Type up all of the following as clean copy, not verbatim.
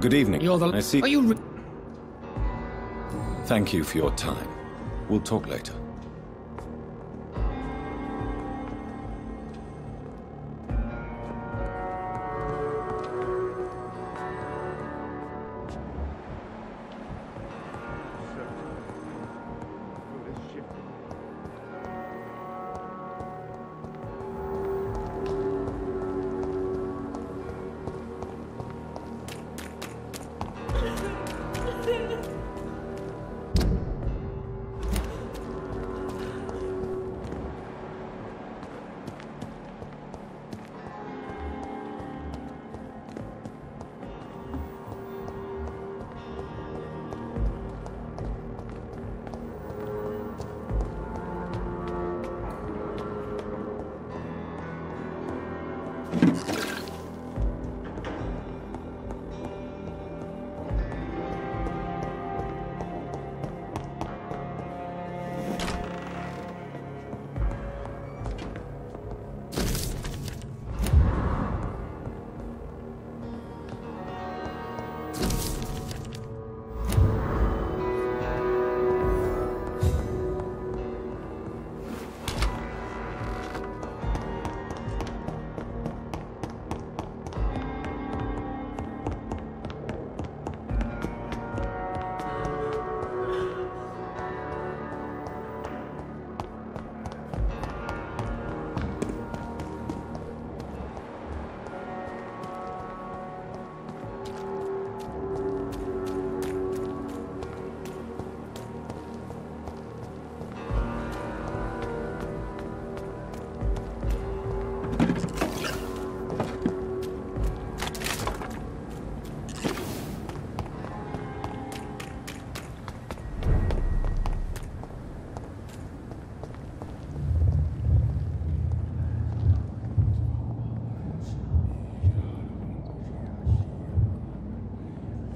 Good evening. You're the... I see... Are you... Thank you for your time. We'll talk later.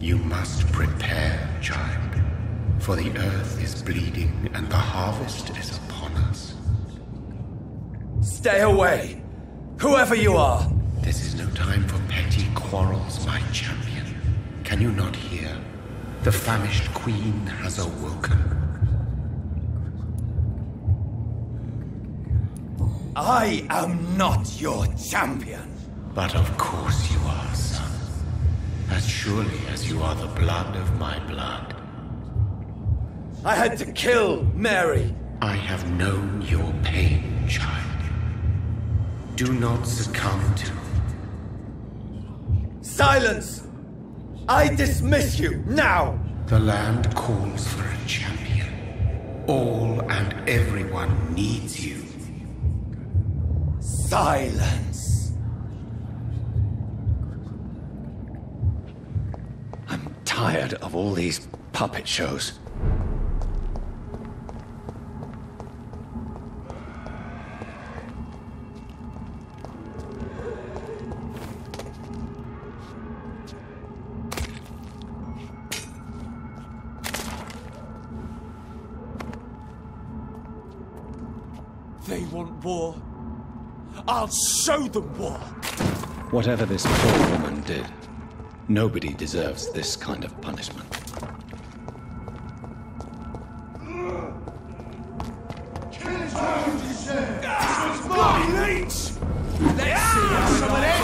You must prepare, child, for the earth is bleeding and the harvest is upon us. Stay away, whoever you are! This is no time for petty quarrels, my champion. Can you not hear? The famished queen has awoken. I am not your champion. But of course you are, son. As surely as you are the blood of my blood. I had to kill Mary. I have known your pain, child. Do not succumb to... Silence! I dismiss you, now! The land calls for a champion. All and everyone needs you. Silence! I'm tired of all these puppet shows. They want war. I'll show them war! Whatever this poor woman did, nobody deserves this kind of punishment. Let's see how some of them...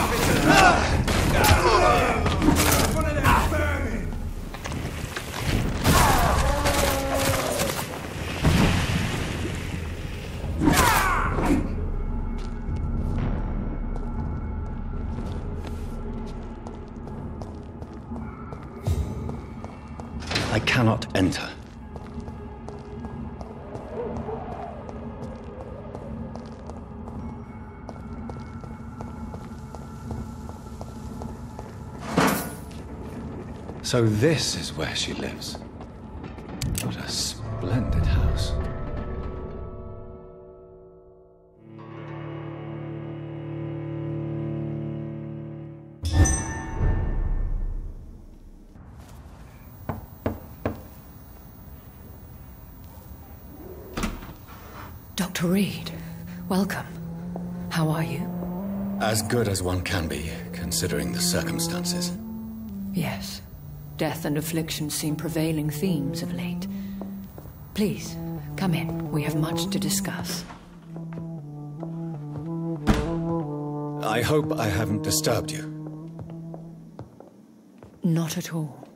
I cannot enter. So this is where she lives. What a splendid house. Dr. Reid, welcome. How are you? As good as one can be, considering the circumstances. Yes, Death and affliction seem prevailing themes of late. Please, come in. We have much to discuss. I hope I haven't disturbed you. Not at all.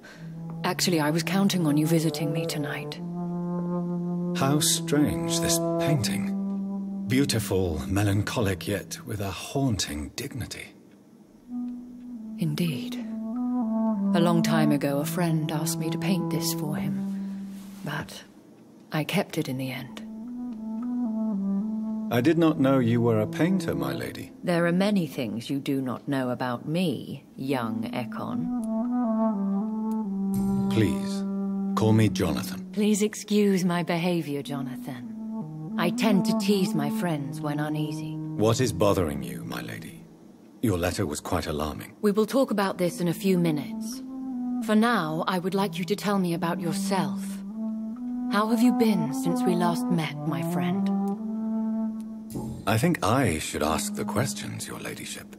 Actually, I was counting on you visiting me tonight. How strange, this painting. Beautiful, melancholic, yet with a haunting dignity. Indeed. A long time ago, a friend asked me to paint this for him. But I kept it in the end. I did not know you were a painter, my lady. There are many things you do not know about me, young Ekon. Please, call me Jonathan. Please excuse my behavior, Jonathan. I tend to tease my friends when uneasy. What is bothering you, my lady? Your letter was quite alarming. We will talk about this in a few minutes. For now, I would like you to tell me about yourself. How have you been since we last met, my friend? I think I should ask the questions, your ladyship.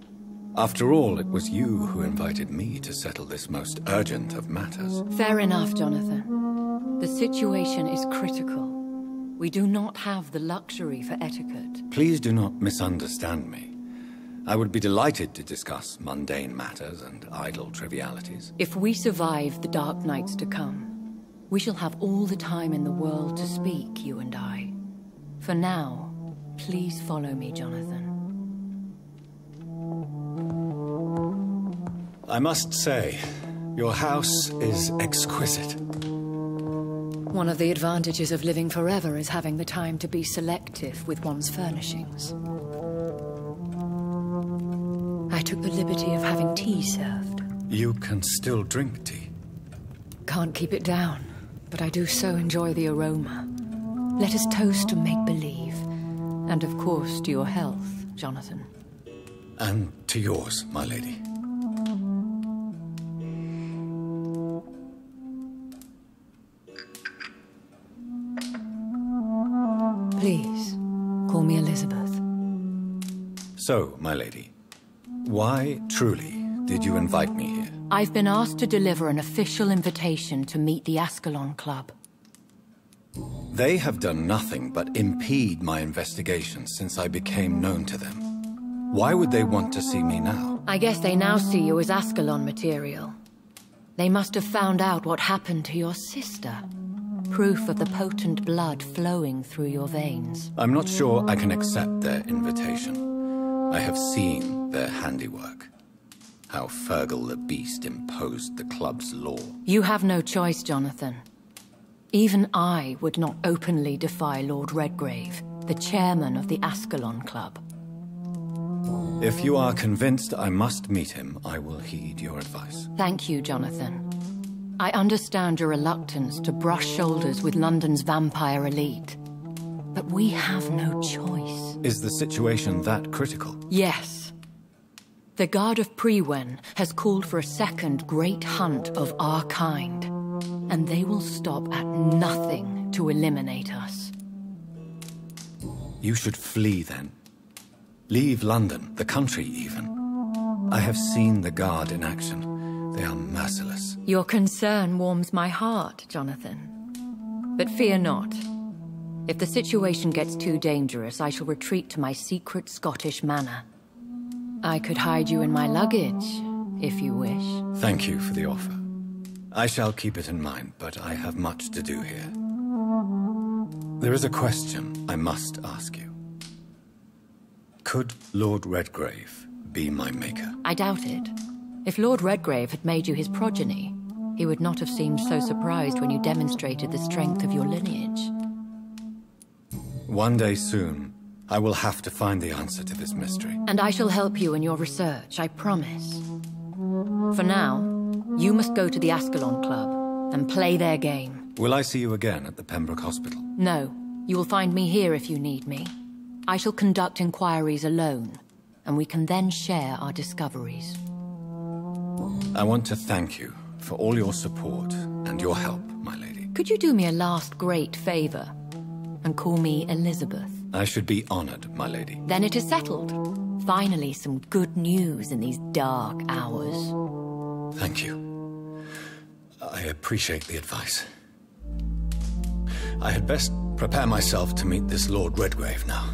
After all, it was you who invited me to settle this most urgent of matters. Fair enough, Jonathan. The situation is critical. We do not have the luxury for etiquette. Please do not misunderstand me. I would be delighted to discuss mundane matters and idle trivialities. If we survive the dark nights to come, we shall have all the time in the world to speak, you and I. For now, please follow me, Jonathan. I must say, your house is exquisite. One of the advantages of living forever is having the time to be selective with one's furnishings. I took the liberty of having tea served. You can still drink tea. Can't keep it down, but I do so enjoy the aroma. Let us toast to make-believe. And of course, to your health, Jonathan. And to yours, my lady. Please, call me Elizabeth. So, my lady, why, truly, did you invite me here? I've been asked to deliver an official invitation to meet the Ascalon Club. They have done nothing but impede my investigation since I became known to them. Why would they want to see me now? I guess they now see you as Ascalon material. They must have found out what happened to your sister. Proof of the potent blood flowing through your veins. I'm not sure I can accept their invitation. I have seen their handiwork. How Fergal the Beast imposed the club's law. You have no choice, Jonathan. Even I would not openly defy Lord Redgrave, the chairman of the Ascalon Club. If you are convinced I must meet him, I will heed your advice. Thank you, Jonathan. I understand your reluctance to brush shoulders with London's vampire elite. But we have no choice. Is the situation that critical? Yes. The Guard of Prewen has called for a second great hunt of our kind. And they will stop at nothing to eliminate us. You should flee, then. Leave London, the country even. I have seen the Guard in action. They are merciless. Your concern warms my heart, Jonathan. But fear not. If the situation gets too dangerous, I shall retreat to my secret Scottish manor. I could hide you in my luggage, if you wish. Thank you for the offer. I shall keep it in mind, but I have much to do here. There is a question I must ask you. Could Lord Redgrave be my maker? I doubt it. If Lord Redgrave had made you his progeny, he would not have seemed so surprised when you demonstrated the strength of your lineage. One day soon, I will have to find the answer to this mystery. And I shall help you in your research, I promise. For now, you must go to the Ascalon Club and play their game. Will I see you again at the Pembroke Hospital? No. You will find me here if you need me. I shall conduct inquiries alone, and we can then share our discoveries. I want to thank you for all your support and your help, my lady. Could you do me a last great favor and call me Elizabeth? I should be honored, my lady. Then it is settled. Finally, some good news in these dark hours. Thank you. I appreciate the advice. I had best prepare myself to meet this Lord Redgrave now.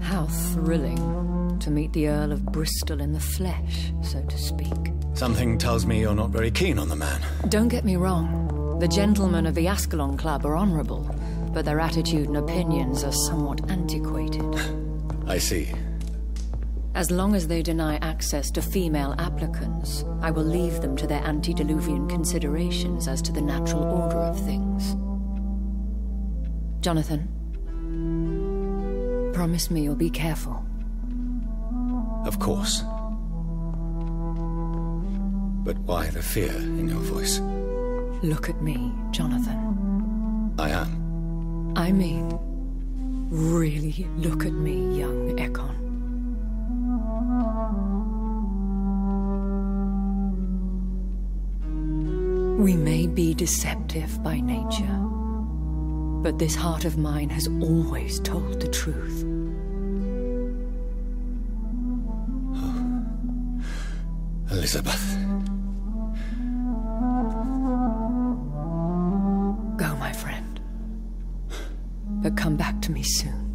How thrilling to meet the Earl of Bristol in the flesh, so to speak. Something tells me you're not very keen on the man. Don't get me wrong. The gentlemen of the Ascalon Club are honorable, but their attitude and opinions are somewhat antiquated. I see. As long as they deny access to female applicants, I will leave them to their antediluvian considerations as to the natural order of things. Jonathan, promise me you'll be careful. Of course. But why the fear in your voice? Look at me, Jonathan. I am. I mean, really look at me, young Ekon. We may be deceptive by nature, but this heart of mine has always told the truth. Oh. Elizabeth. Go, my friend. But come back to me soon.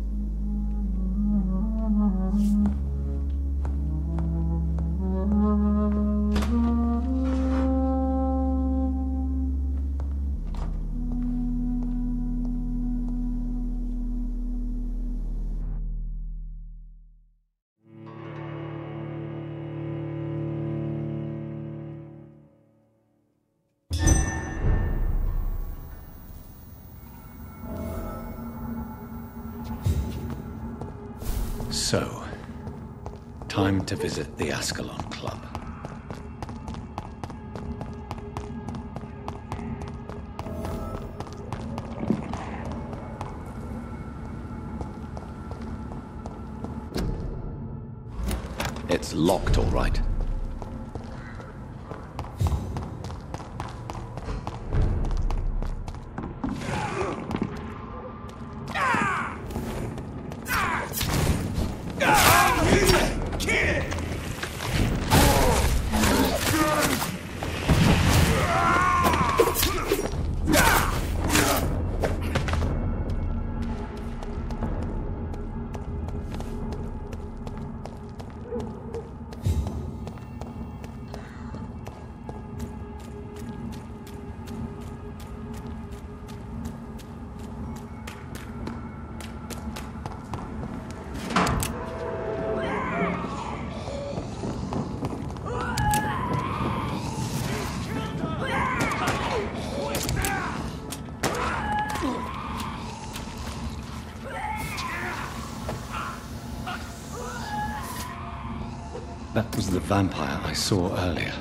So, time to visit the Ascalon Club. It's locked, all right. That was the vampire I saw earlier.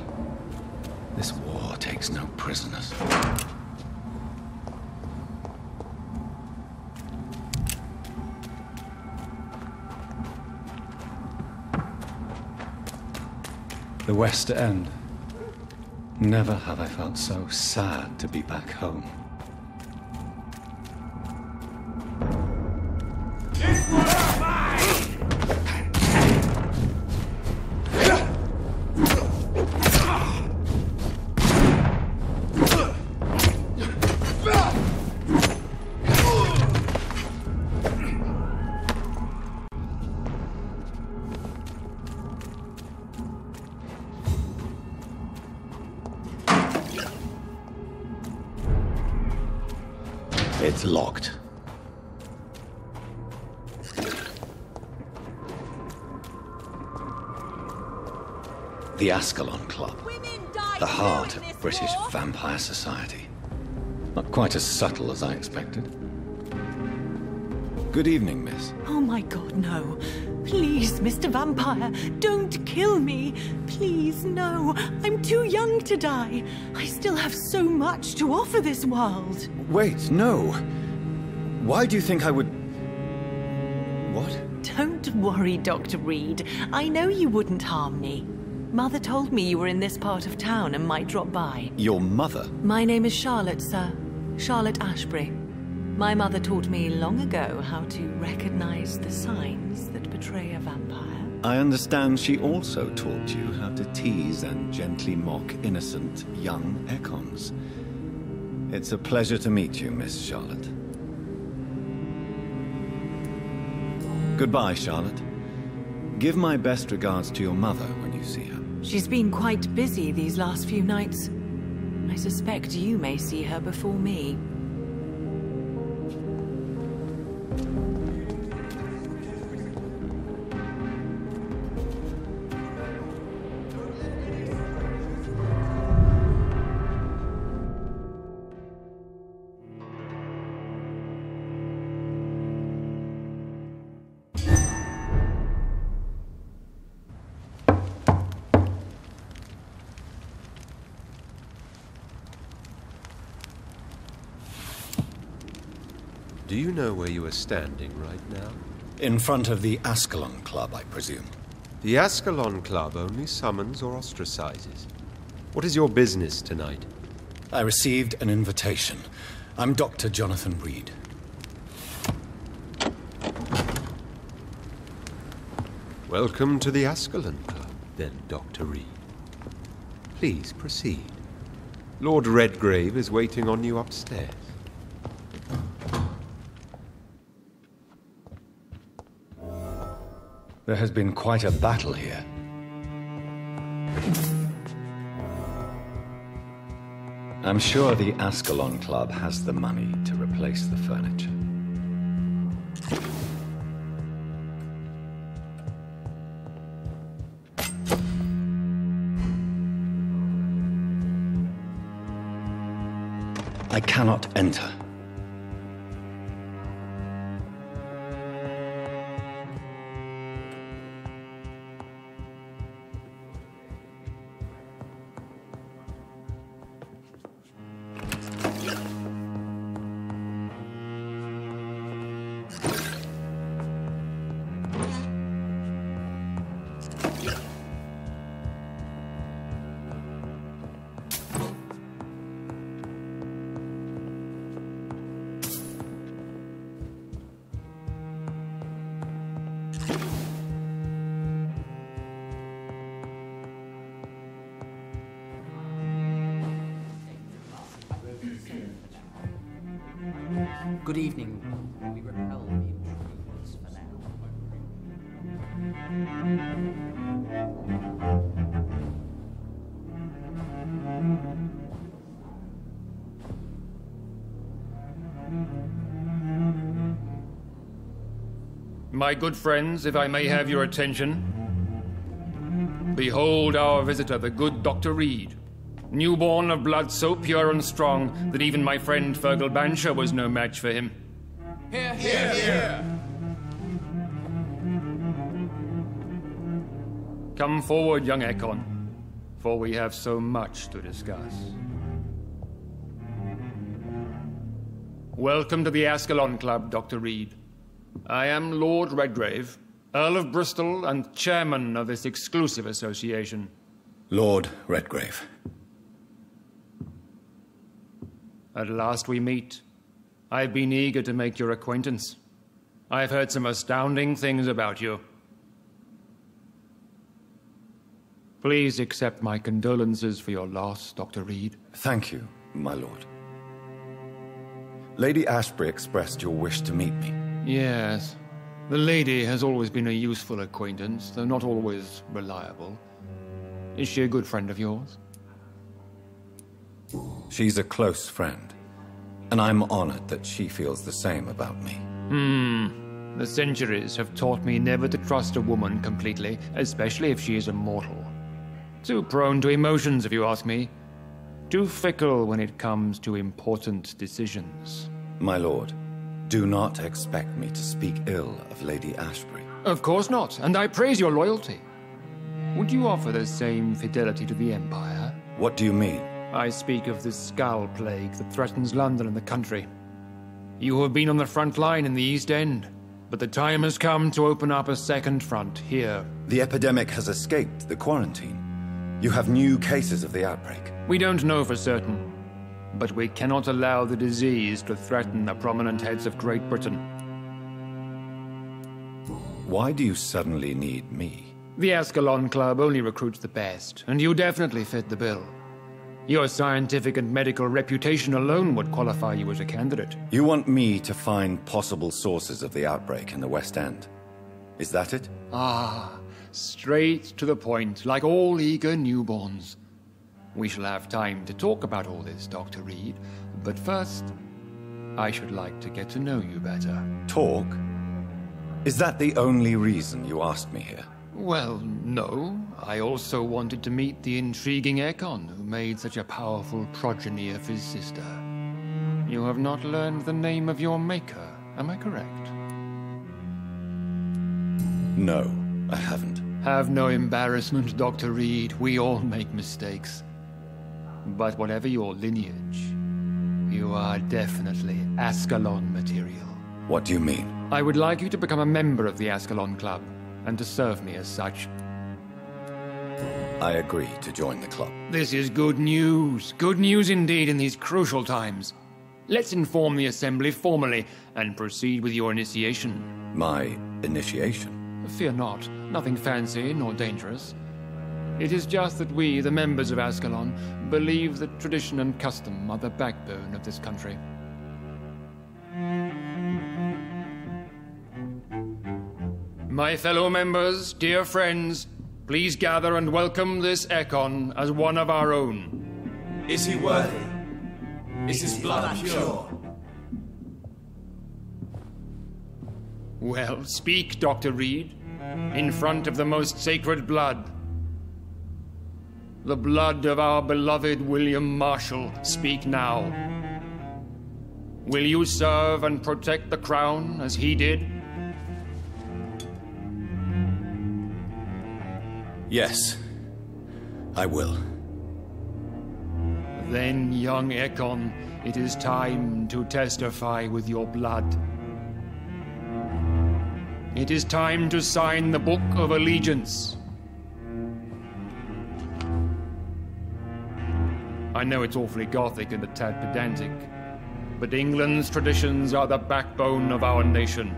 This war takes no prisoners. The West End. Never have I felt so sad to be back home. It's locked. The Ascalon Club. The heart of British vampire society. Not quite as subtle as I expected. Good evening, miss. Oh my God, no. Please, Mr. Vampire, don't kill me. Please, no. I'm too young to die. I still have so much to offer this world. Wait, no. Why do you think I would... What? Don't worry, Dr. Reed. I know you wouldn't harm me. Mother told me you were in this part of town and might drop by. Your mother? My name is Charlotte, sir. Charlotte Ashbury. My mother taught me long ago how to recognize the signs that betray a vampire. I understand she also taught you how to tease and gently mock innocent young Ekons. It's a pleasure to meet you, Miss Charlotte. Goodbye, Charlotte. Give my best regards to your mother when you see her. She's been quite busy these last few nights. I suspect you may see her before me. Do you know where you are standing right now? In front of the Ascalon Club, I presume. The Ascalon Club only summons or ostracizes. What is your business tonight? I received an invitation. I'm Dr. Jonathan Rid. Welcome to the Ascalon Club, then, Dr. Rid. Please proceed. Lord Redgrave is waiting on you upstairs. There has been quite a battle here. I'm sure the Ascalon Club has the money to replace the furniture. I cannot enter. Good evening. We repel the intruders for now. My good friends, if I may have your attention. Behold our visitor, the good Dr. Rid. Newborn of blood so pure and strong that even my friend Fergal Bancher was no match for him. Here, here, here! Come forward, young Ekon, for we have so much to discuss. Welcome to the Ascalon Club, Dr. Rid. I am Lord Redgrave, Earl of Bristol and chairman of this exclusive association. Lord Redgrave. At last we meet. I've been eager to make your acquaintance. I've heard some astounding things about you. Please accept my condolences for your loss, Dr. Rid. Thank you, my lord. Lady Ashbury expressed your wish to meet me. Yes. The lady has always been a useful acquaintance, though not always reliable. Is she a good friend of yours? She's a close friend, and I'm honored that she feels the same about me. The centuries have taught me never to trust a woman completely, especially if she is a mortal. Too prone to emotions, if you ask me. Too fickle when it comes to important decisions. My lord, do not expect me to speak ill of Lady Ashbury. Of course not, and I praise your loyalty. Would you offer the same fidelity to the Empire? What do you mean? I speak of the Skull Plague that threatens London and the country. You have been on the front line in the East End, but the time has come to open up a second front here. The epidemic has escaped the quarantine. You have new cases of the outbreak. We don't know for certain, but we cannot allow the disease to threaten the prominent heads of Great Britain. Why do you suddenly need me? The Ascalon Club only recruits the best, and you definitely fit the bill. Your scientific and medical reputation alone would qualify you as a candidate. You want me to find possible sources of the outbreak in the West End? Is that it? Ah, straight to the point, like all eager newborns. We shall have time to talk about all this, Dr. Reed, but first, I should like to get to know you better. Talk? Is that the only reason you asked me here? Well, no. I also wanted to meet the intriguing Ekon, who made such a powerful progeny of his sister. You have not learned the name of your maker, am I correct? No, I haven't. Have no embarrassment, Dr. Reed. We all make mistakes. But whatever your lineage, you are definitely Ascalon material. What do you mean? I would like you to become a member of the Ascalon Club, and to serve me as such. I agree to join the club. This is good news. Good news indeed in these crucial times. Let's inform the Assembly formally and proceed with your initiation. My initiation? Fear not. Nothing fancy nor dangerous. It is just that we, the members of Ascalon, believe that tradition and custom are the backbone of this country. My fellow members, dear friends, please gather and welcome this Ekon as one of our own. Is he worthy? Is his blood pure? Well, speak, Dr. Reed, in front of the most sacred blood. The blood of our beloved William Marshall, speak now. Will you serve and protect the crown as he did? Yes, I will. Then, young Ekon, it is time to testify with your blood. It is time to sign the Book of Allegiance. I know it's awfully gothic and a tad pedantic, but England's traditions are the backbone of our nation.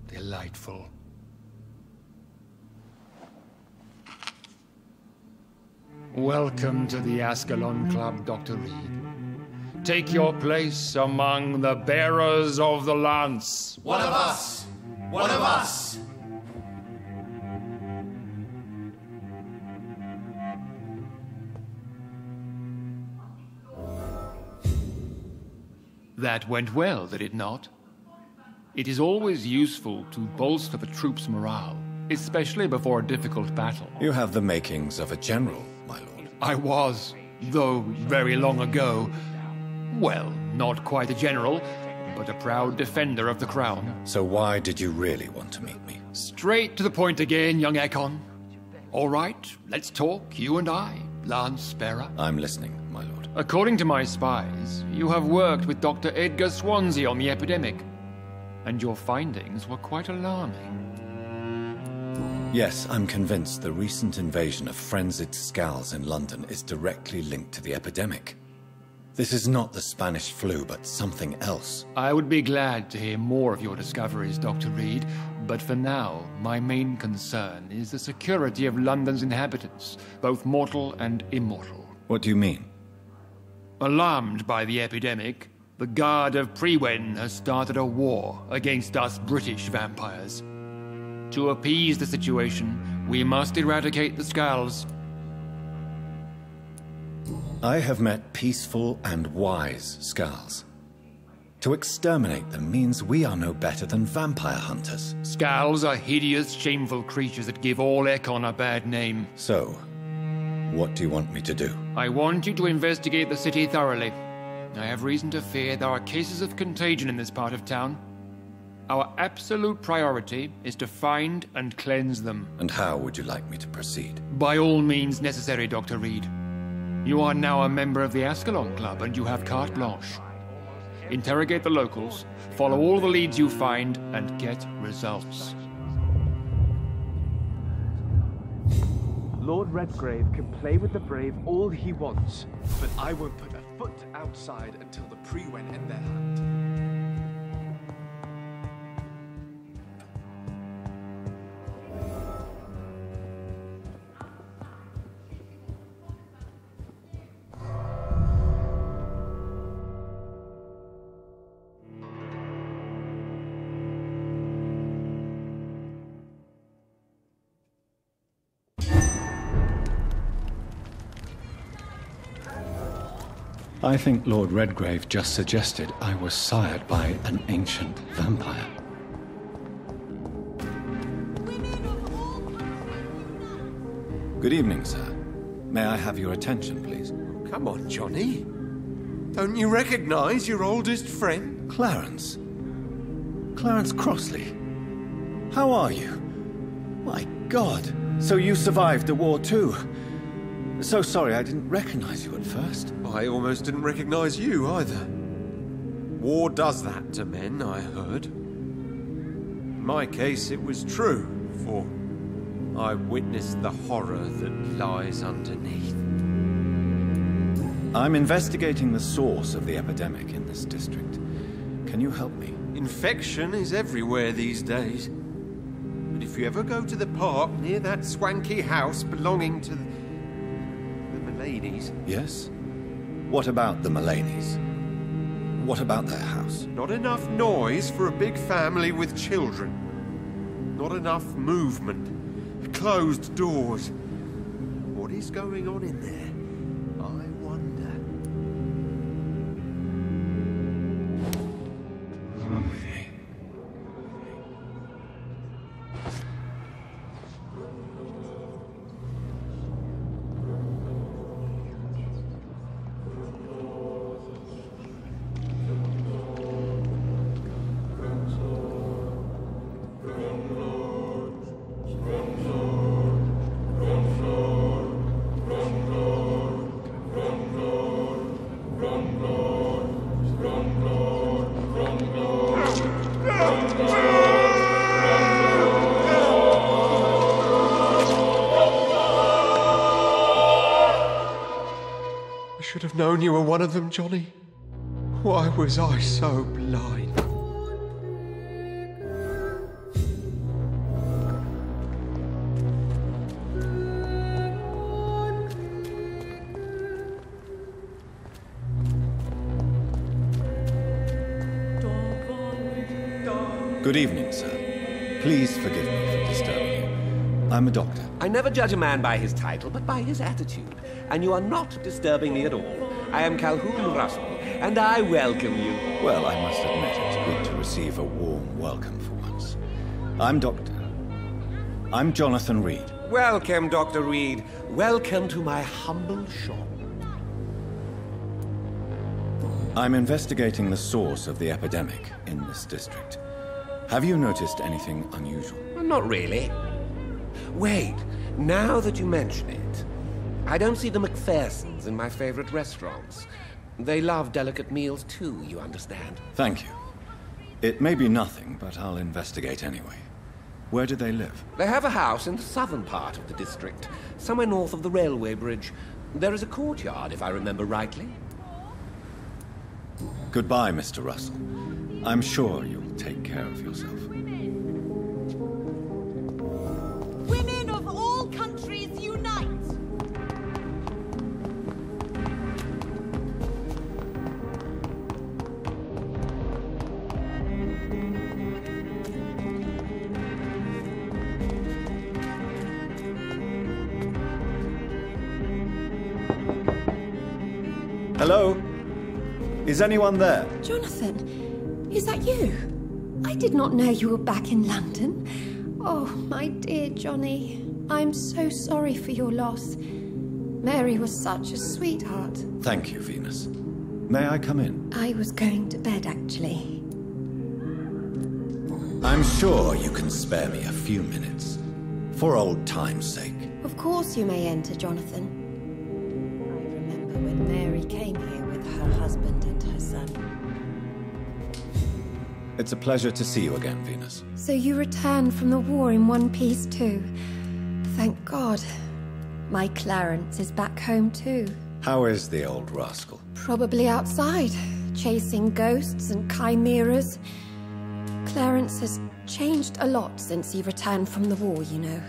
Delightful. Welcome to the Ascalon Club, Dr. Reed. Take your place among the bearers of the lance. One of us! One of us! That went well, did it not? It is always useful to bolster the troops' morale, especially before a difficult battle. You have the makings of a general, my lord. I was, though very long ago. Well, not quite a general, but a proud defender of the crown. So why did you really want to meet me? Straight to the point again, young Ekon. All right, let's talk, you and I, Lance Sparrow. I'm listening, my lord. According to my spies, you have worked with Dr. Edgar Swansea on the epidemic, and your findings were quite alarming. Yes, I'm convinced the recent invasion of frenzied skulls in London is directly linked to the epidemic. This is not the Spanish flu, but something else. I would be glad to hear more of your discoveries, Dr. Reed, but for now, my main concern is the security of London's inhabitants, both mortal and immortal. What do you mean? Alarmed by the epidemic, the Guard of Prewen has started a war against us British vampires. To appease the situation, we must eradicate the skulls. I have met peaceful and wise skulls. To exterminate them means we are no better than vampire hunters. Skulls are hideous, shameful creatures that give all Ekon a bad name. So, what do you want me to do? I want you to investigate the city thoroughly. I have reason to fear there are cases of contagion in this part of town. Our absolute priority is to find and cleanse them. And how would you like me to proceed? By all means necessary, Dr. Reed. You are now a member of the Ascalon Club, and you have carte blanche. Interrogate the locals, follow all the leads you find, and get results. Lord Redgrave can play with the brave all he wants, but I won't put a foot outside until the pre-wen end their hunt. I think Lord Redgrave just suggested I was sired by an ancient vampire. Good evening, sir. May I have your attention, please? Come on, Johnny. Don't you recognize your oldest friend? Clarence. Clarence Crossley. How are you? My God. So you survived the war too. So sorry I didn't recognize you at first. I almost didn't recognize you either. War does that to men, I heard. In my case, it was true, for I witnessed the horror that lies underneath. I'm investigating the source of the epidemic in this district. Can you help me? Infection is everywhere these days. But if you ever go to the park near that swanky house belonging to the Mullaneys... Yes? What about the Mullaneys? What about their house? Not enough noise for a big family with children. Not enough movement. Closed doors. What is going on in there? I wonder. I should have known you were one of them, Johnny. Why was I so blind? Good evening, sir. Please forgive me for disturbing you. I'm a doctor. I never judge a man by his title, but by his attitude. And you are not disturbing me at all. I am Calhoun Russell, and I welcome you. Well, I must admit it's good to receive a warm welcome for once. I'm Jonathan Rид. Welcome, Dr. Reed. Welcome to my humble shop. I'm investigating the source of the epidemic in this district. Have you noticed anything unusual? Not really. Wait, now that you mention it, I don't see the McPhersons in my favorite restaurants. They love delicate meals too, you understand. Thank you. It may be nothing, but I'll investigate anyway. Where do they live? They have a house in the southern part of the district, somewhere north of the railway bridge. There is a courtyard, if I remember rightly. Goodbye, Mr. Russell. I'm sure you'll take care of yourself. Women of all countries unite! Hello? Is anyone there? Jonathan, is that you? I did not know you were back in London. Oh, my dear Johnny, I'm so sorry for your loss. Mary was such a sweetheart. Thank you, Venus. May I come in? I was going to bed, actually. I'm sure you can spare me a few minutes. For old time's sake. Of course you may enter, Jonathan. I when Mary came here with her husband and her son. It's a pleasure to see you again, Venus. So you returned from the war in one piece too. Thank God. My Clarence is back home too. How is the old rascal? Probably outside, chasing ghosts and chimeras. Clarence has changed a lot since he returned from the war, you know.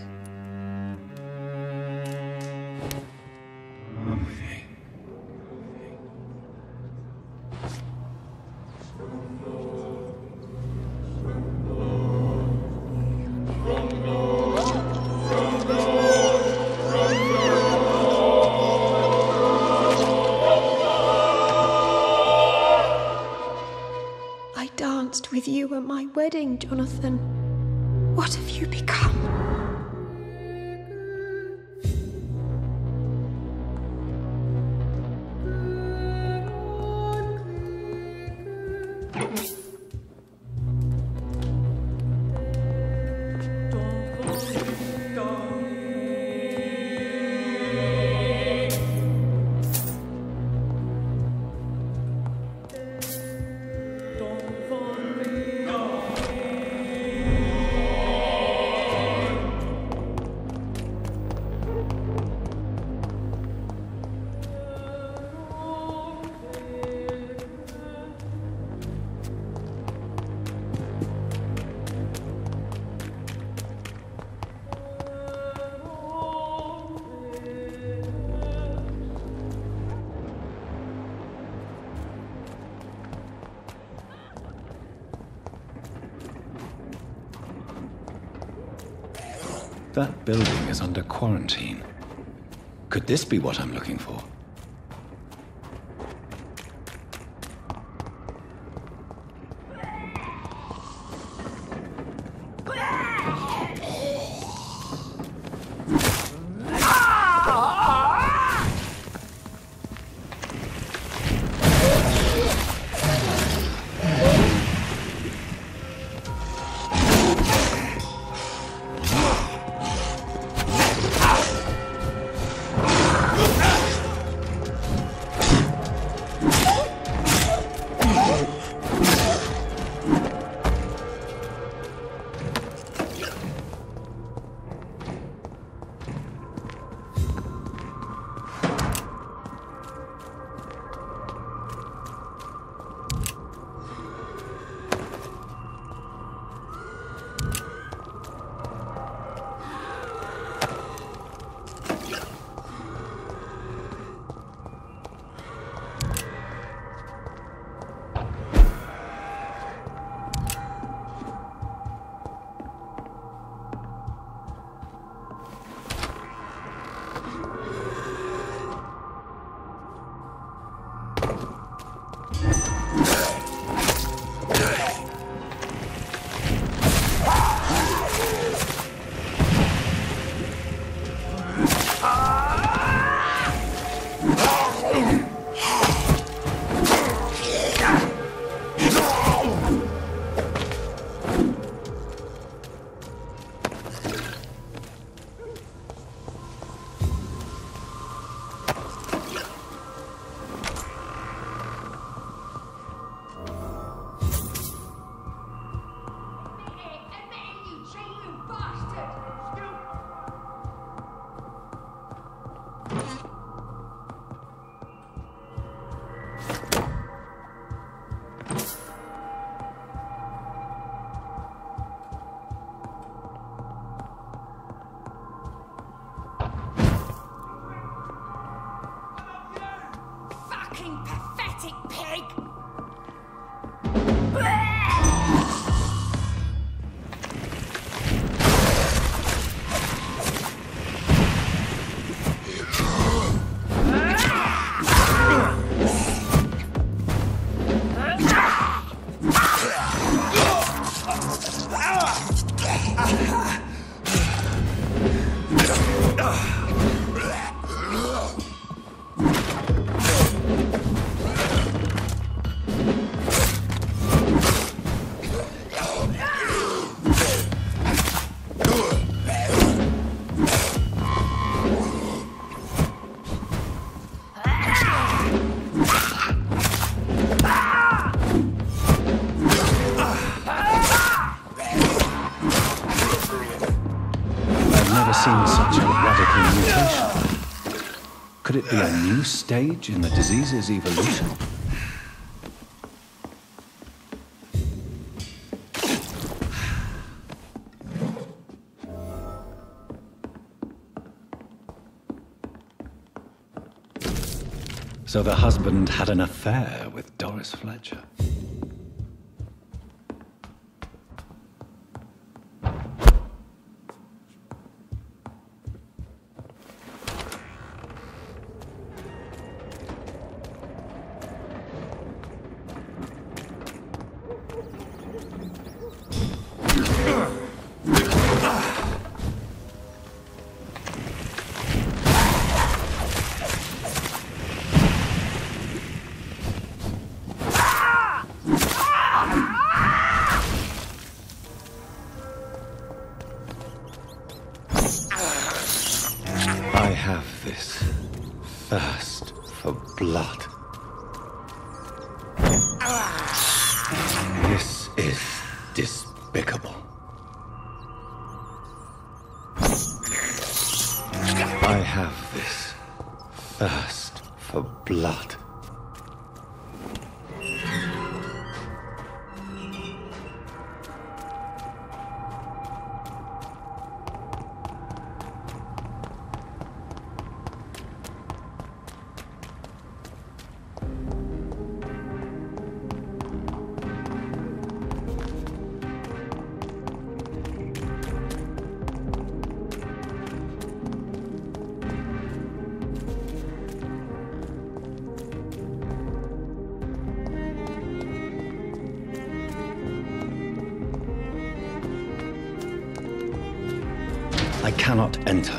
With you at my wedding, Jonathan. What have you become? That building is under quarantine. Could this be what I'm looking for? seen such a radical mutation. Could it be a new stage in the disease's evolution? So the husband had an affair with Doris Fletcher. Thirst for blood. This is despicable. I have this thirst for blood. I cannot enter.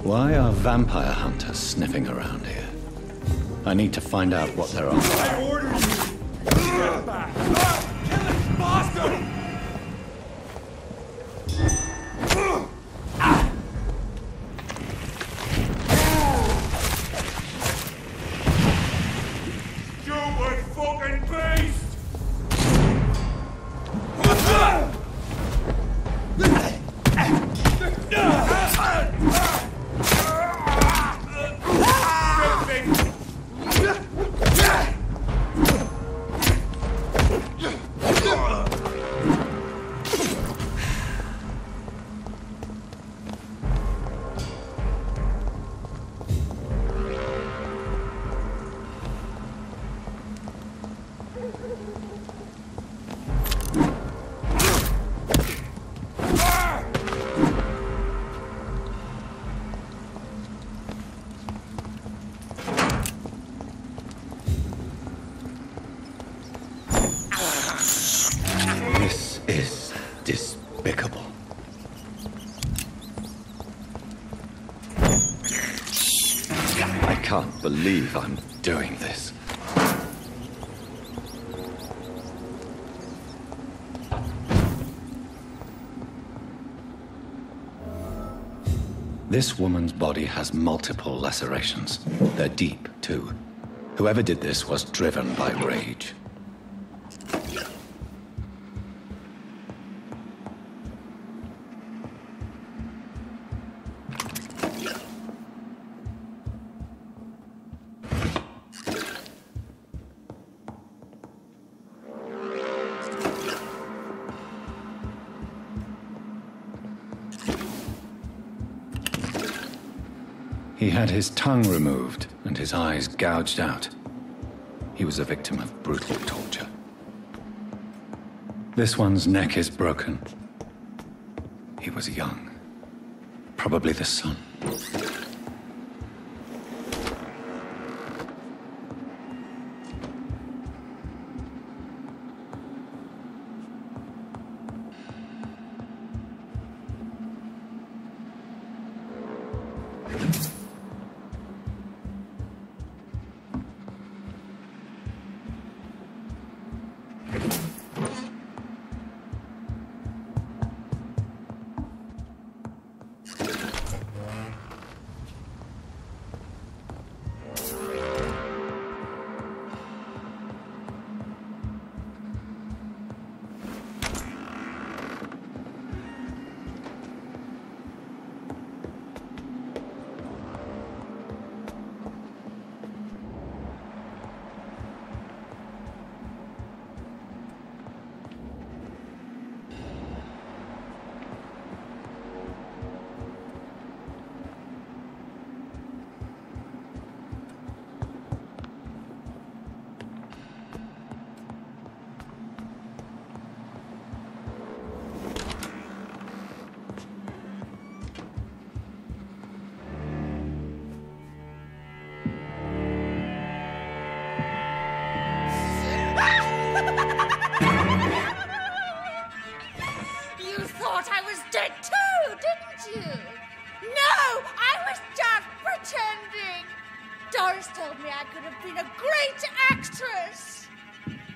Why are vampire hunters sniffing around here? I need to find out what they're on. I order you! Get back! Kill this bastard! Stupid fucking beast! This is despicable. I can't believe I'm doing this. This woman's body has multiple lacerations. They're deep, too. Whoever did this was driven by rage. He had his tongue removed and his eyes gouged out. He was a victim of brutal torture. This one's neck is broken. He was young. Probably the son.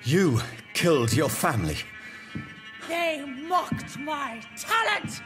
You killed your family. They mocked my talent!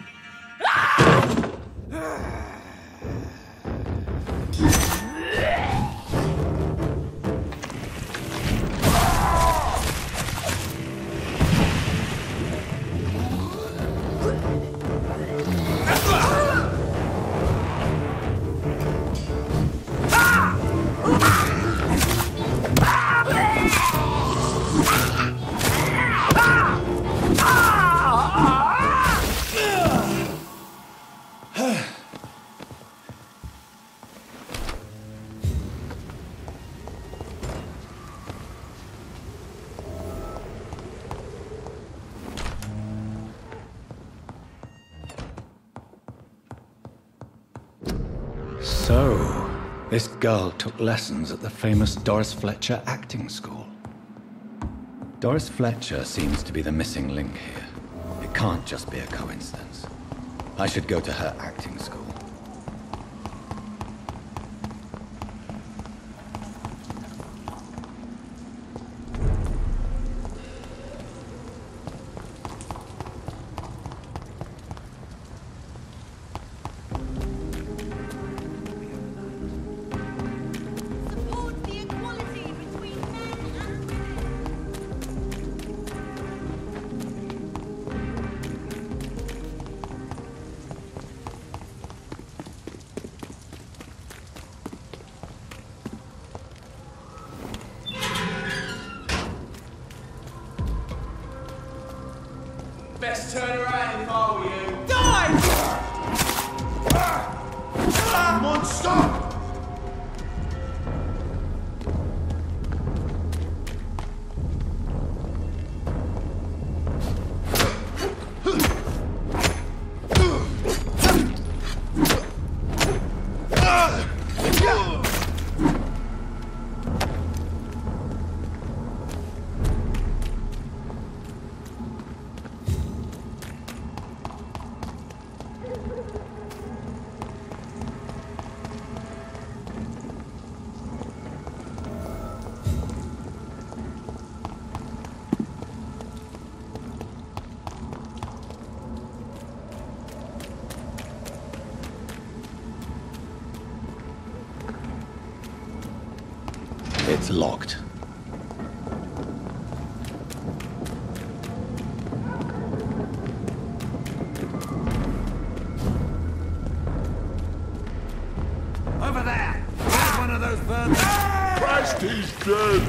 So, this girl took lessons at the famous Doris Fletcher acting school. Doris Fletcher seems to be the missing link here. It can't just be a coincidence. I should go to her acting school. Best turn around if I were you. Die! Monster! It's locked. Over there! There's one of those vermin! Christ, he's dead!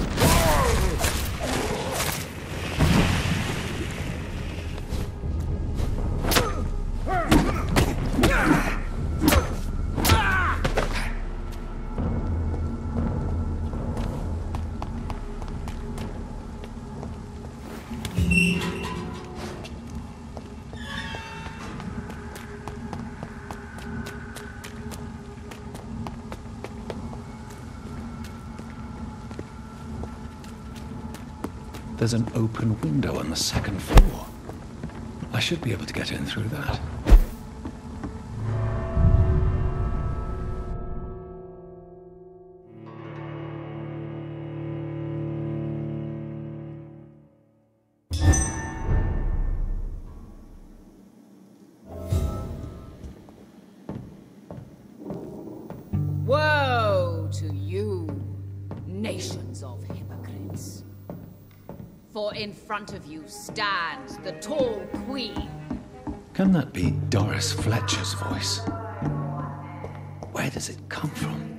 there's an open window on the second floor. I should be able to get in through that. Woe to you, nations of hypocrites. For in front of you stands the tall queen. Can that be Doris Fletcher's voice? Where does it come from?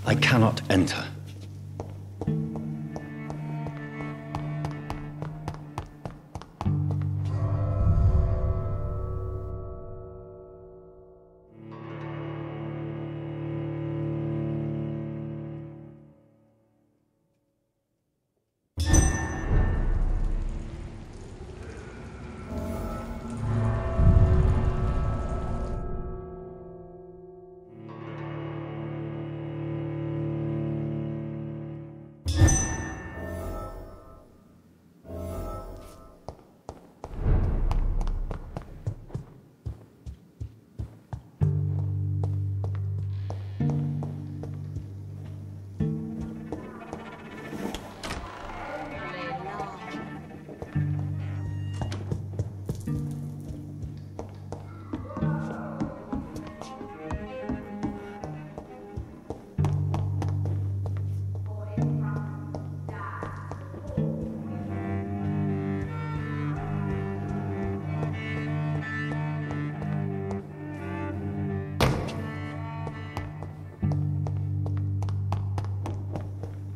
I cannot enter.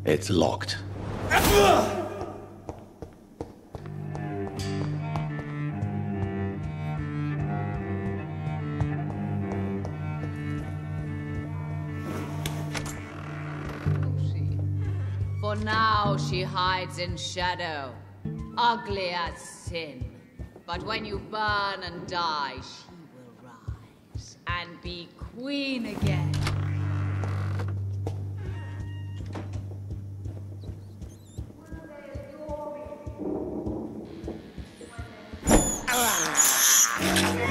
It's locked. For now she hides in shadow, ugly as sin. But when you burn and die, she will rise and be queen again.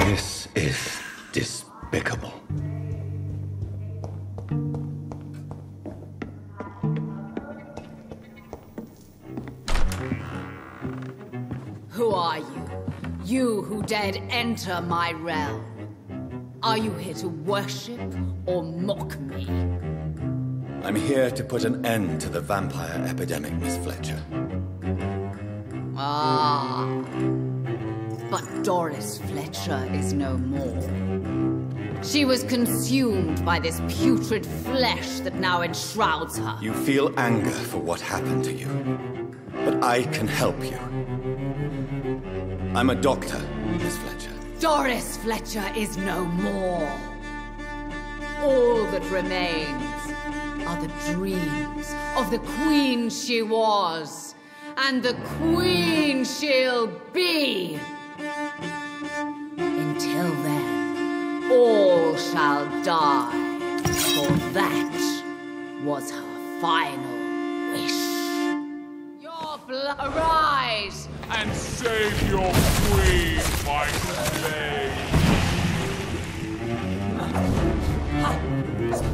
This is despicable. Who are you? You who dared enter my realm. Are you here to worship or mock me? I'm here to put an end to the vampire epidemic, Miss Fletcher. Ah. But Doris Fletcher is no more. She was consumed by this putrid flesh that now enshrouds her. You feel anger for what happened to you, but I can help you. I'm a doctor, Miss Fletcher. Doris Fletcher is no more. All that remains are the dreams of the queen she was, and the queen she'll be. Until then, all shall die, for that was her final wish. Your blood, arise, rise! And save your queen, my slave!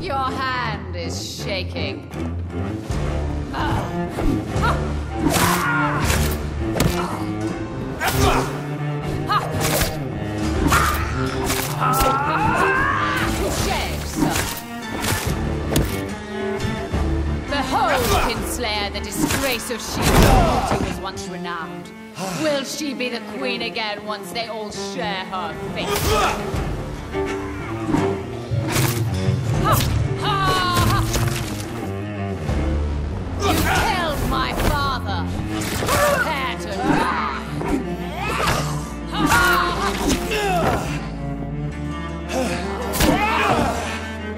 Your hand is shaking. Behold, Kinslayer, the disgrace of Shield, who was once renowned. Will she be the queen again once they all share her fate? You killed my father. Prepare to die.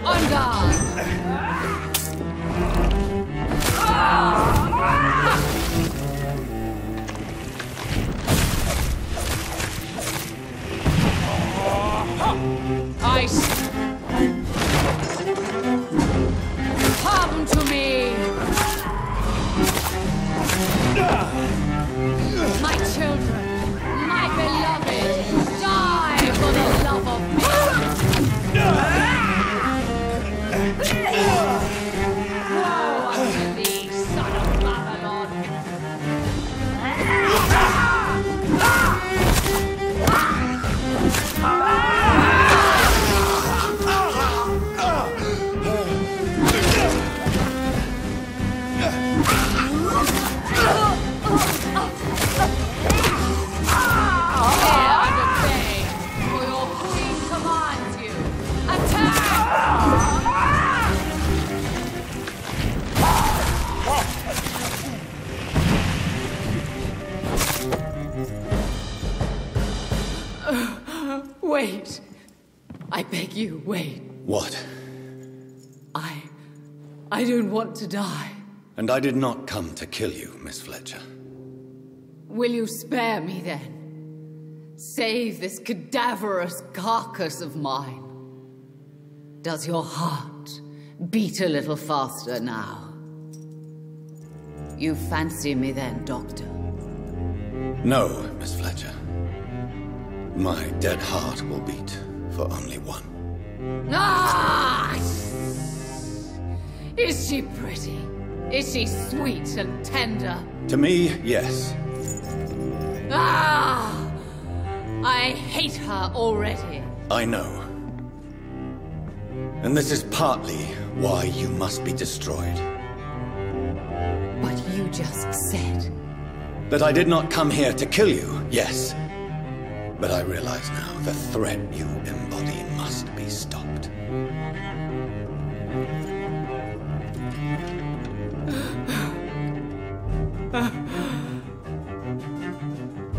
On guard. Come to me. My children, my beloved, die for the love of me. Woe unto thee, son of Babylon. Wait. I beg you, wait. What? I don't want to die. And I did not come to kill you, Miss Fletcher. Will you spare me then? Save this cadaverous carcass of mine. Does your heart beat a little faster now? You fancy me then, Doctor? No, Miss Fletcher. My dead heart will beat for only one. Ah! Is she pretty? Is she sweet and tender? To me, yes. Ah! I hate her already. I know. And this is partly why you must be destroyed. But you just said... That I did not come here to kill you, yes. But I realize now the threat you embody must be stopped.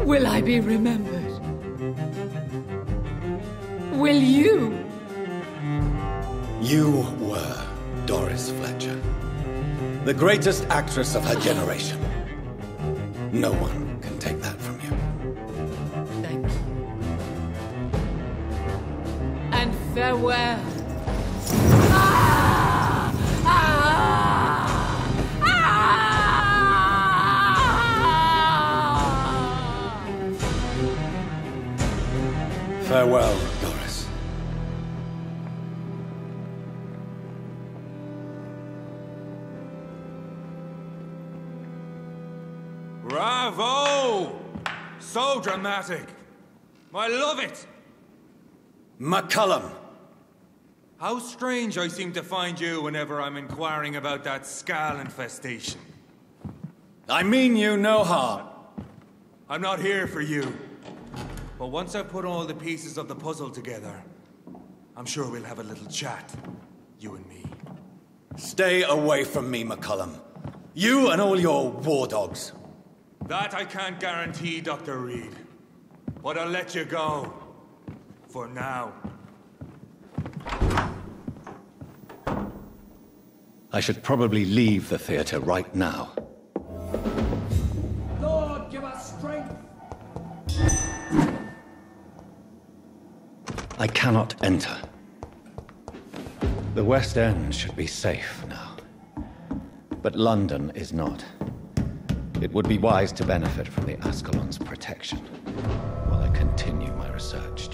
Will I be remembered? Will you? You were Doris Fletcher, the greatest actress of her generation. No one can take that from you. Thank you. And farewell. Ah! Ah! Ah! Farewell, Doris. Bravo! So dramatic. I love it. McCullum. How strange I seem to find you whenever I'm inquiring about that Skal infestation. I mean you no harm. I'm not here for you. But once I've put all the pieces of the puzzle together, I'm sure we'll have a little chat, you and me. Stay away from me, McCullum. You and all your war dogs. That I can't guarantee, Dr. Reed. But I'll let you go. For now. I should probably leave the theater right now. Lord, give us strength! I cannot enter. The West End should be safe now. But London is not. It would be wise to benefit from the Ascalon's protection while I continue my research.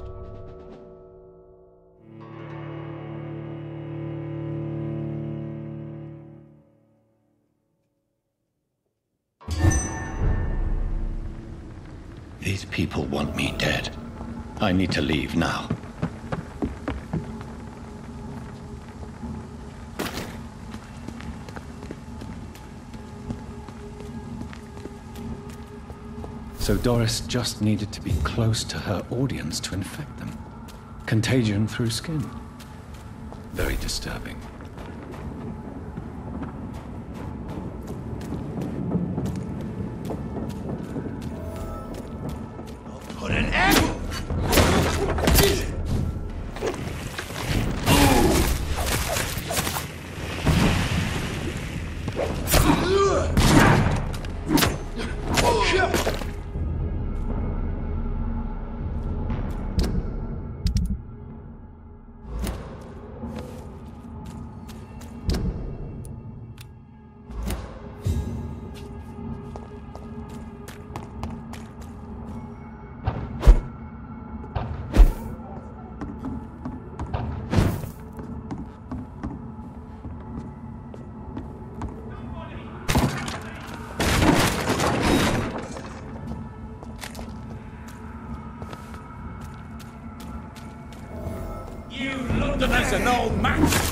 These people want me dead. I need to leave now. So Doris just needed to be close to her audience to infect them. Contagion through skin. Very disturbing. Put an end! Londoners an old man!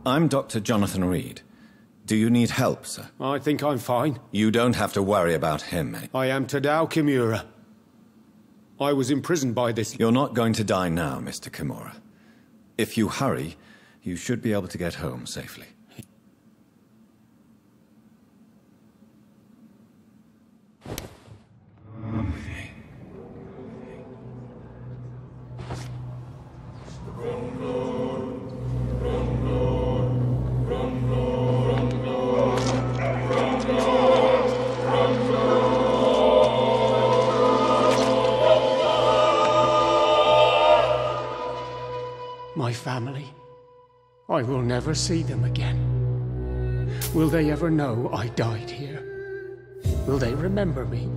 I'm Dr. Jonathan Rid. Do you need help, sir? I think I'm fine. You don't have to worry about him. I am Tadao Kimura. I was imprisoned by this... You're not going to die now, Mr. Kimura. If you hurry, you should be able to get home safely. My family. I will never see them again. Will they ever know I died here? Will they remember me?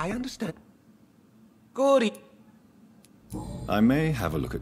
I understand. Good. I may have a look at...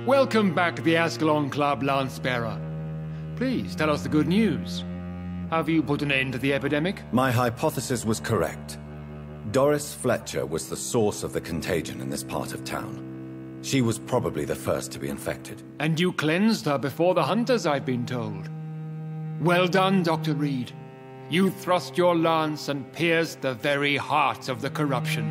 Welcome back to the Ascalon Club, Lance-Bearer. Please tell us the good news. Have you put an end to the epidemic? My hypothesis was correct. Doris Fletcher was the source of the contagion in this part of town. She was probably the first to be infected. And you cleansed her before the hunters, I've been told. Well done, Dr. Reed. You thrust your lance and pierced the very heart of the corruption.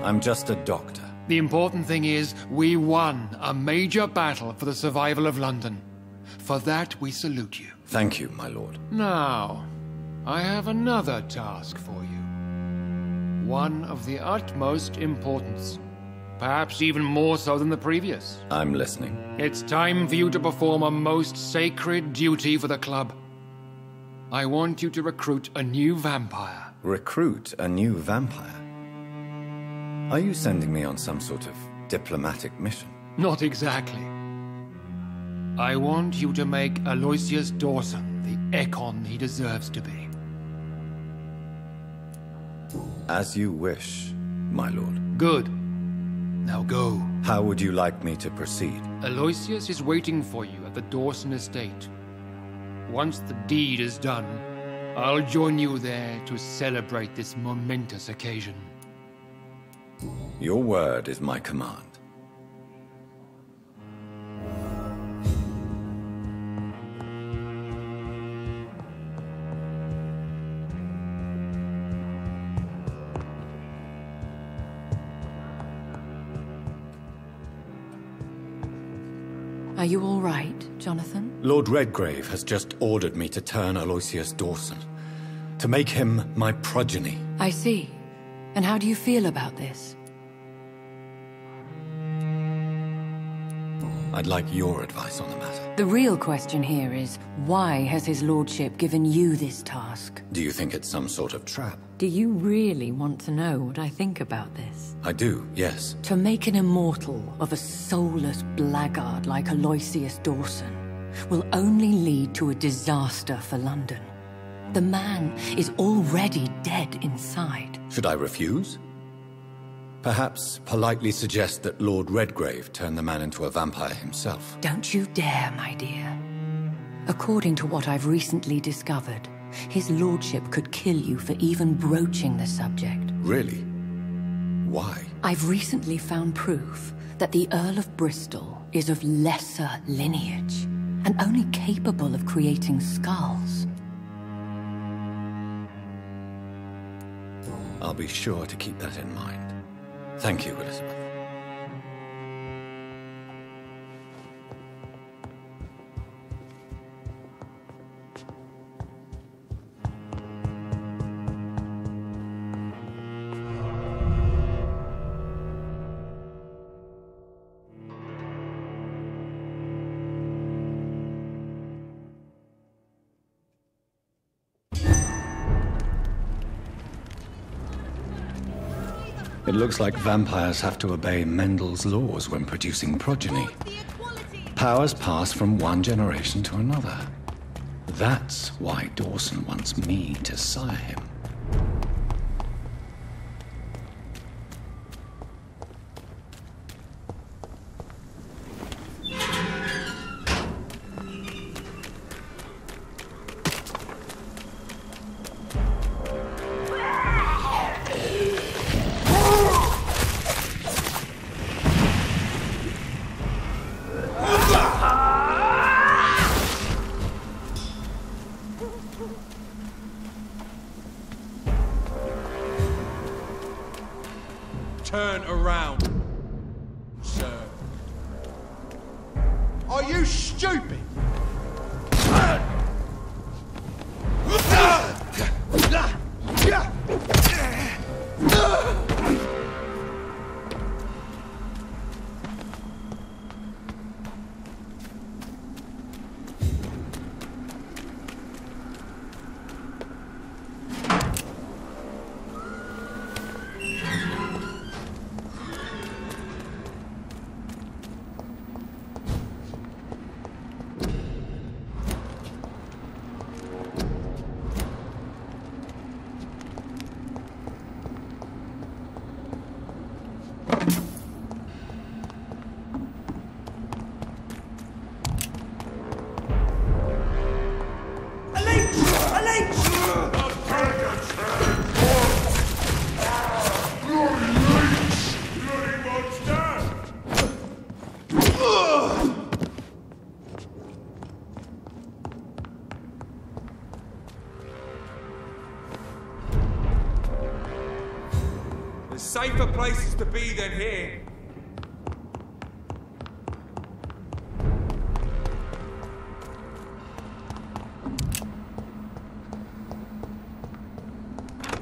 I'm just a doctor. The important thing is, we won a major battle for the survival of London. For that, we salute you. Thank you, my lord. Now, I have another task for you. One of the utmost importance. Perhaps even more so than the previous. I'm listening. It's time for you to perform a most sacred duty for the club. I want you to recruit a new vampire. Recruit a new vampire? Are you sending me on some sort of diplomatic mission? Not exactly. I want you to make Aloysius Dawson the Ekon he deserves to be. As you wish, my lord. Good. Now go. How would you like me to proceed? Aloysius is waiting for you at the Dawson estate. Once the deed is done, I'll join you there to celebrate this momentous occasion. Your word is my command. Are you all right, Jonathan? Lord Redgrave has just ordered me to turn Aloysius Dawson, to make him my progeny. I see. And how do you feel about this? I'd like your advice on the matter. The real question here is, why has his lordship given you this task? Do you think it's some sort of trap? Do you really want to know what I think about this? I do, yes. To make an immortal of a soulless blackguard like Aloysius Dawson will only lead to a disaster for London. The man is already dead inside. Should I refuse? Perhaps politely suggest that Lord Redgrave turn the man into a vampire himself. Don't you dare, my dear. According to what I've recently discovered, his lordship could kill you for even broaching the subject. Really? Why? I've recently found proof that the Earl of Bristol is of lesser lineage and only capable of creating skulls. I'll be sure to keep that in mind. Thank you, Elizabeth. It looks like vampires have to obey Mendel's laws when producing progeny. Powers pass from one generation to another. That's why Dawson wants me to sire him. Turn around, sir. Are you stupid? There's safer places to be than here.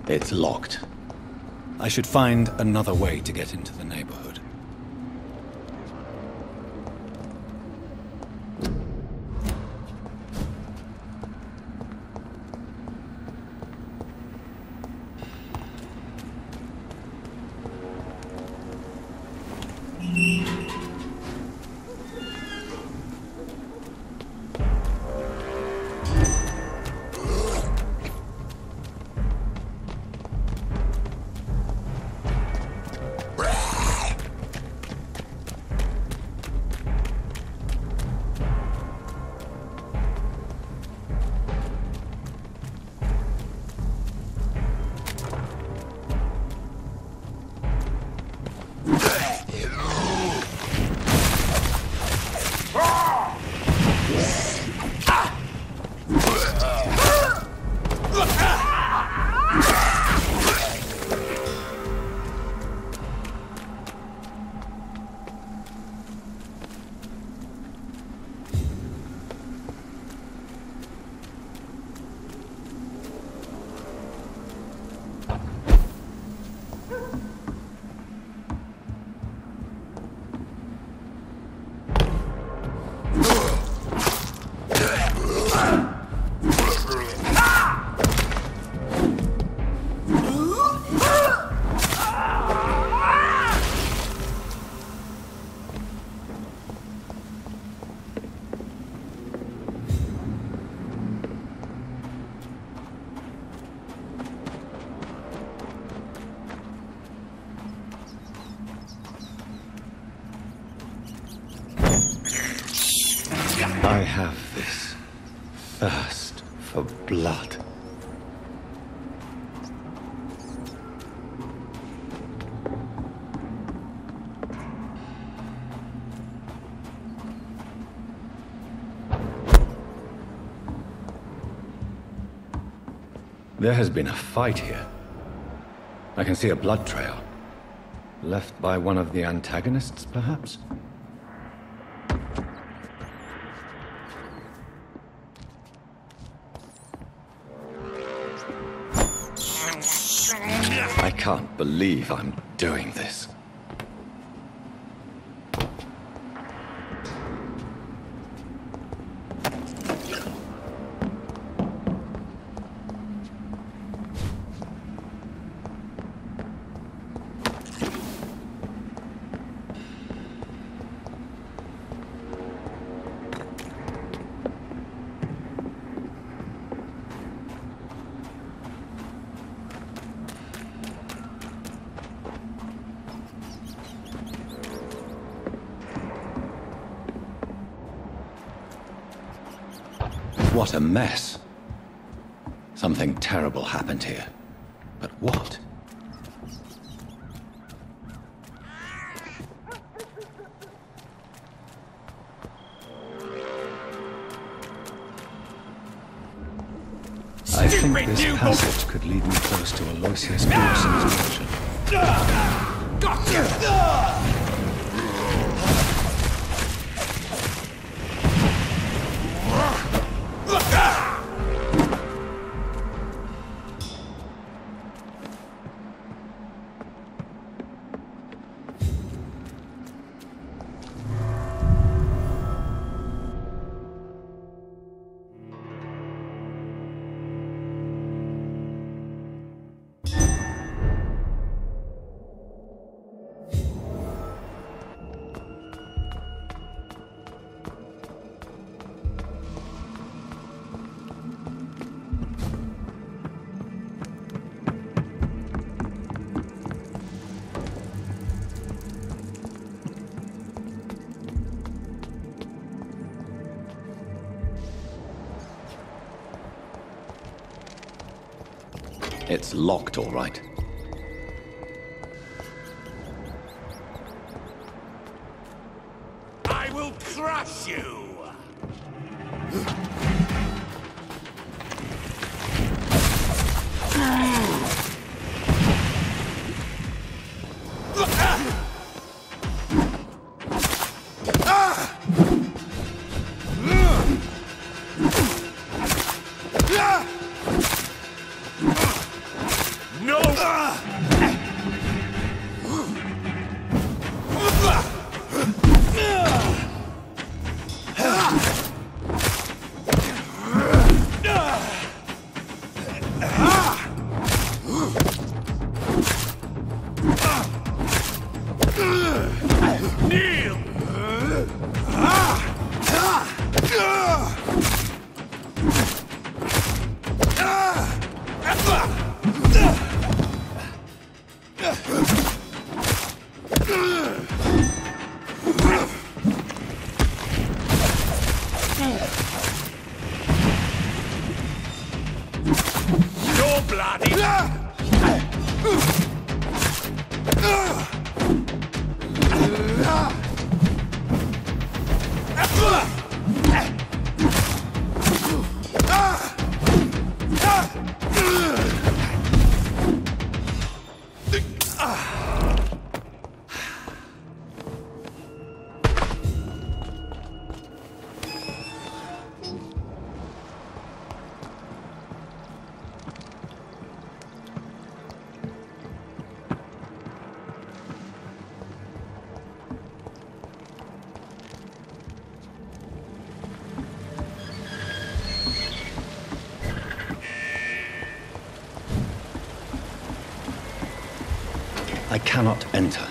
It's locked. I should find another way to get into the neighborhood. I have this thirst for blood. There has been a fight here. I can see a blood trail. Left by one of the antagonists, perhaps? I can't believe I'm doing this. What a mess. Something terrible happened here. But what? I think this passage could lead me close to Aloysius Pearson's mansion. Gotcha! It's locked, all right. I will crush you! I cannot enter.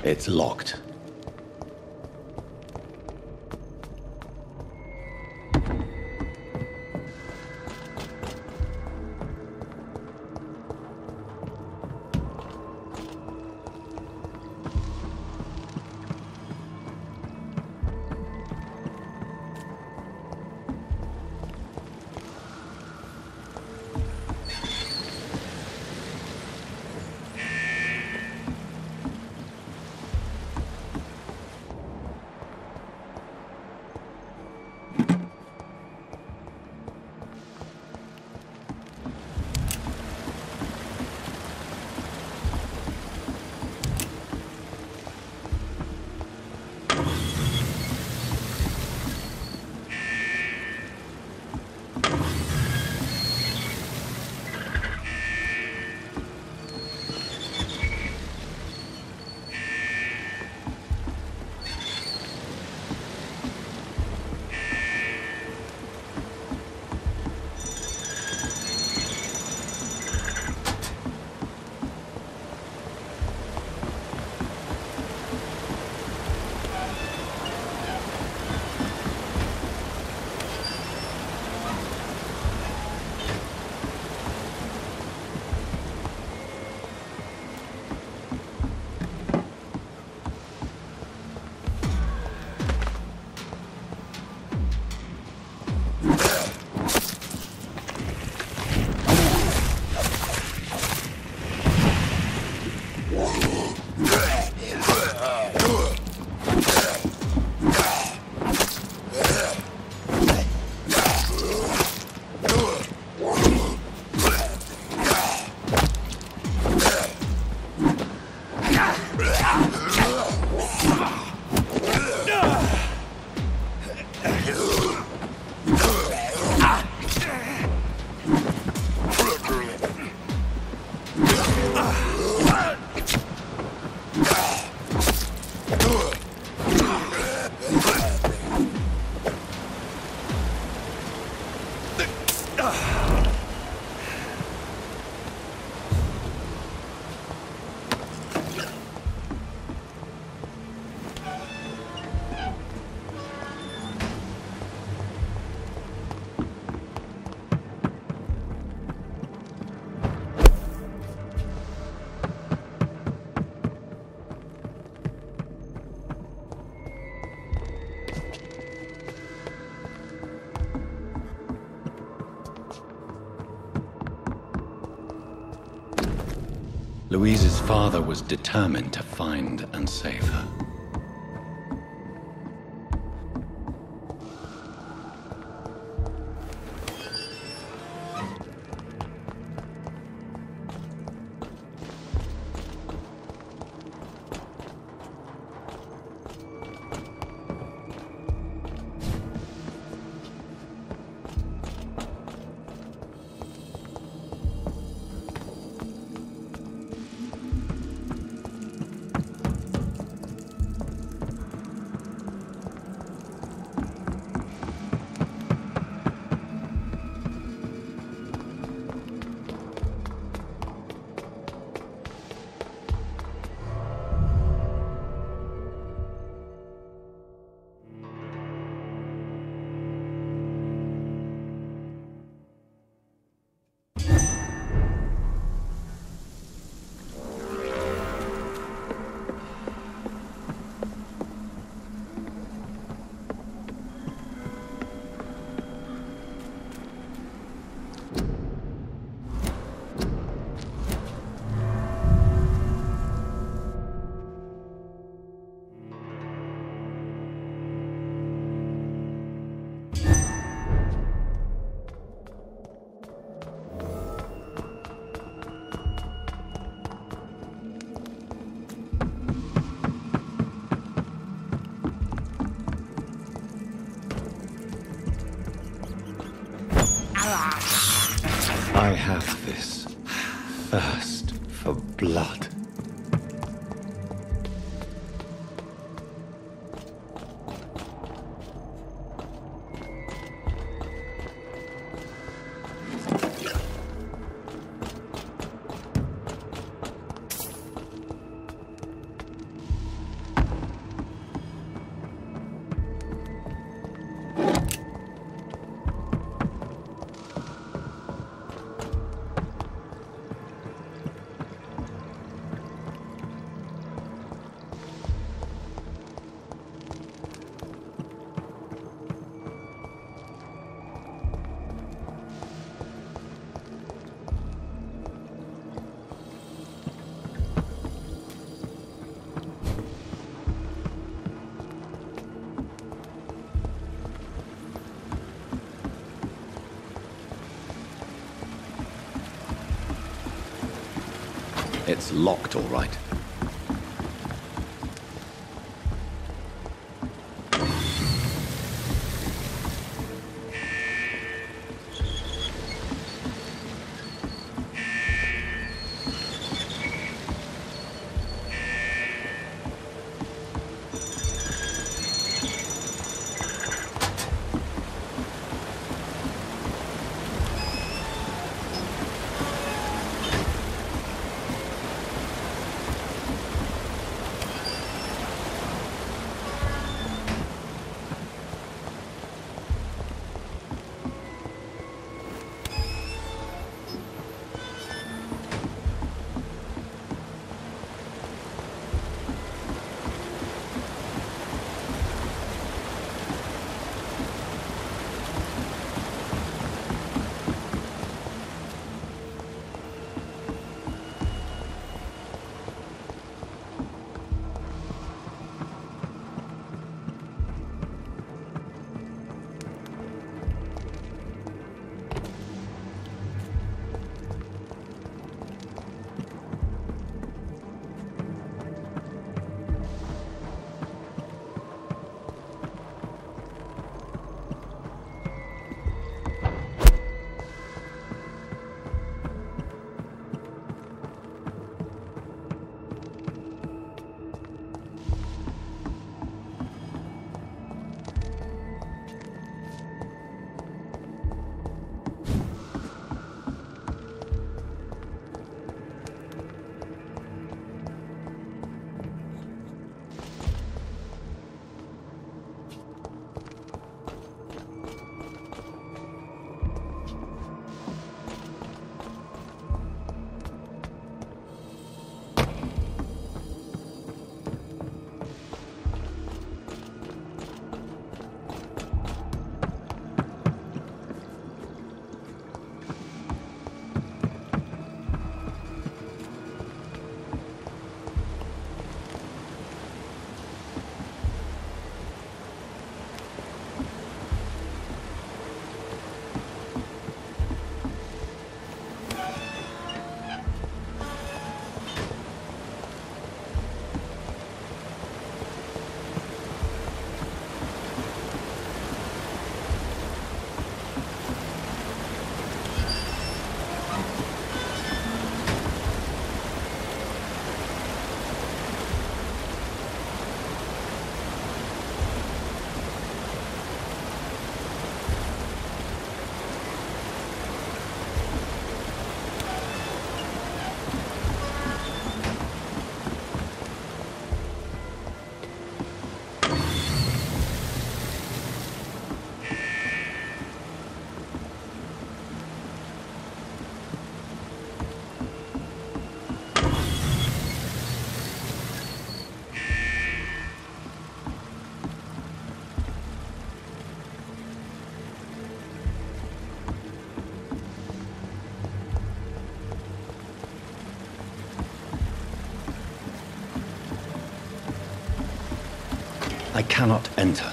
It's locked. Louise's father was determined to find and save her. I have this thirst for blood. It's locked, all right. I cannot enter.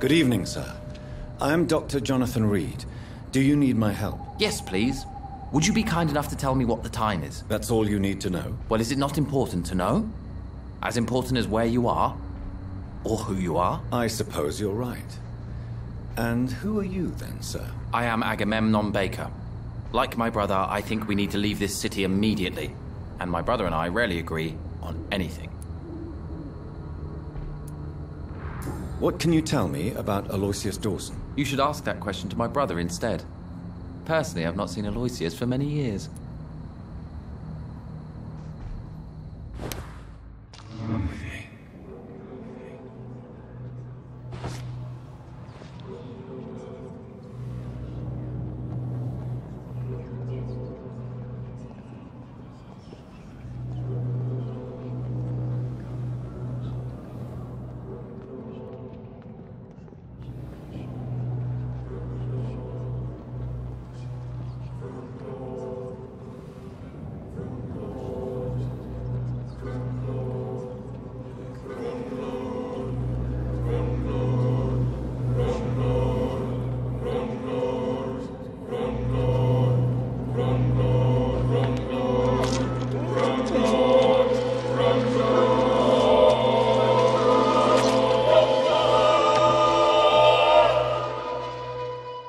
Good evening, sir. I am Dr. Jonathan Rid. Do you need my help? Yes, please. Would you be kind enough to tell me what the time is? That's all you need to know. Well, is it not important to know? As important as where you are? Or who you are? I suppose you're right. And who are you then, sir? I am Agamemnon Baker. Like my brother, I think we need to leave this city immediately. And my brother and I rarely agree on anything. What can you tell me about Aloysius Dawson? You should ask that question to my brother instead. Personally, I've not seen Aloysius for many years.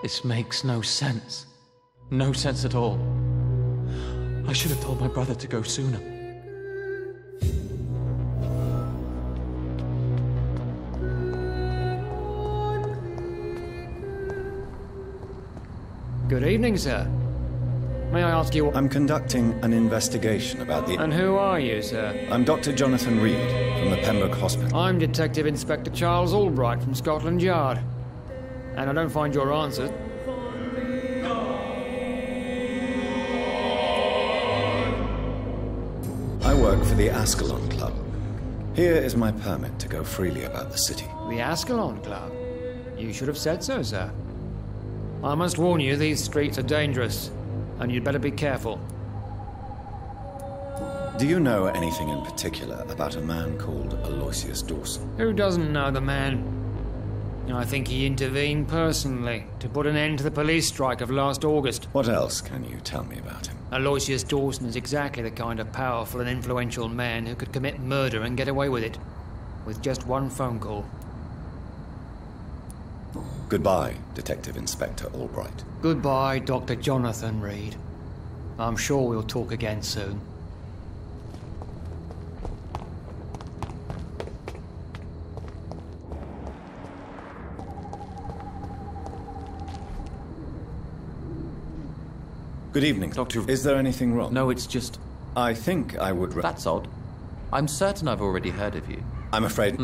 This makes no sense. No sense at all. I should have told my brother to go sooner. Good evening, sir. May I ask you... I'm conducting an investigation about the... And who are you, sir? I'm Dr. Jonathan Rid from the Pembroke Hospital. I'm Detective Inspector Charles Albright from Scotland Yard. And I don't find your answer. I work for the Ascalon Club. Here is my permit to go freely about the city. The Ascalon Club? You should have said so, sir. I must warn you, these streets are dangerous, and you'd better be careful. Do you know anything in particular about a man called Aloysius Dawson? Who doesn't know the man? I think he intervened personally to put an end to the police strike of last August. What else can you tell me about him? Aloysius Dawson is exactly the kind of powerful and influential man who could commit murder and get away with it, with just one phone call. Goodbye, Detective Inspector Albright. Goodbye, Dr. Jonathan Rid. I'm sure we'll talk again soon. Good evening, Doctor. Is there anything wrong? No, it's just... I think I would... That's odd. I'm certain I've already heard of you. I'm afraid...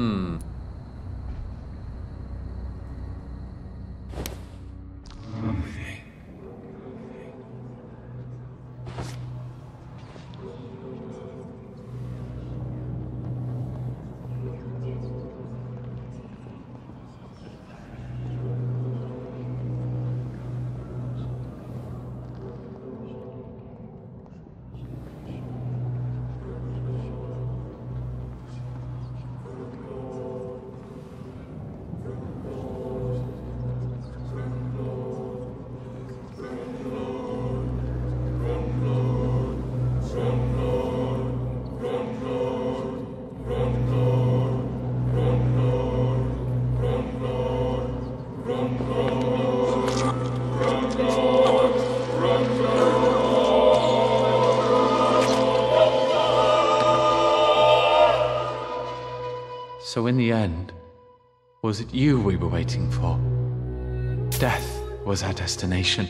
So in the end, was it you we were waiting for? Death was our destination.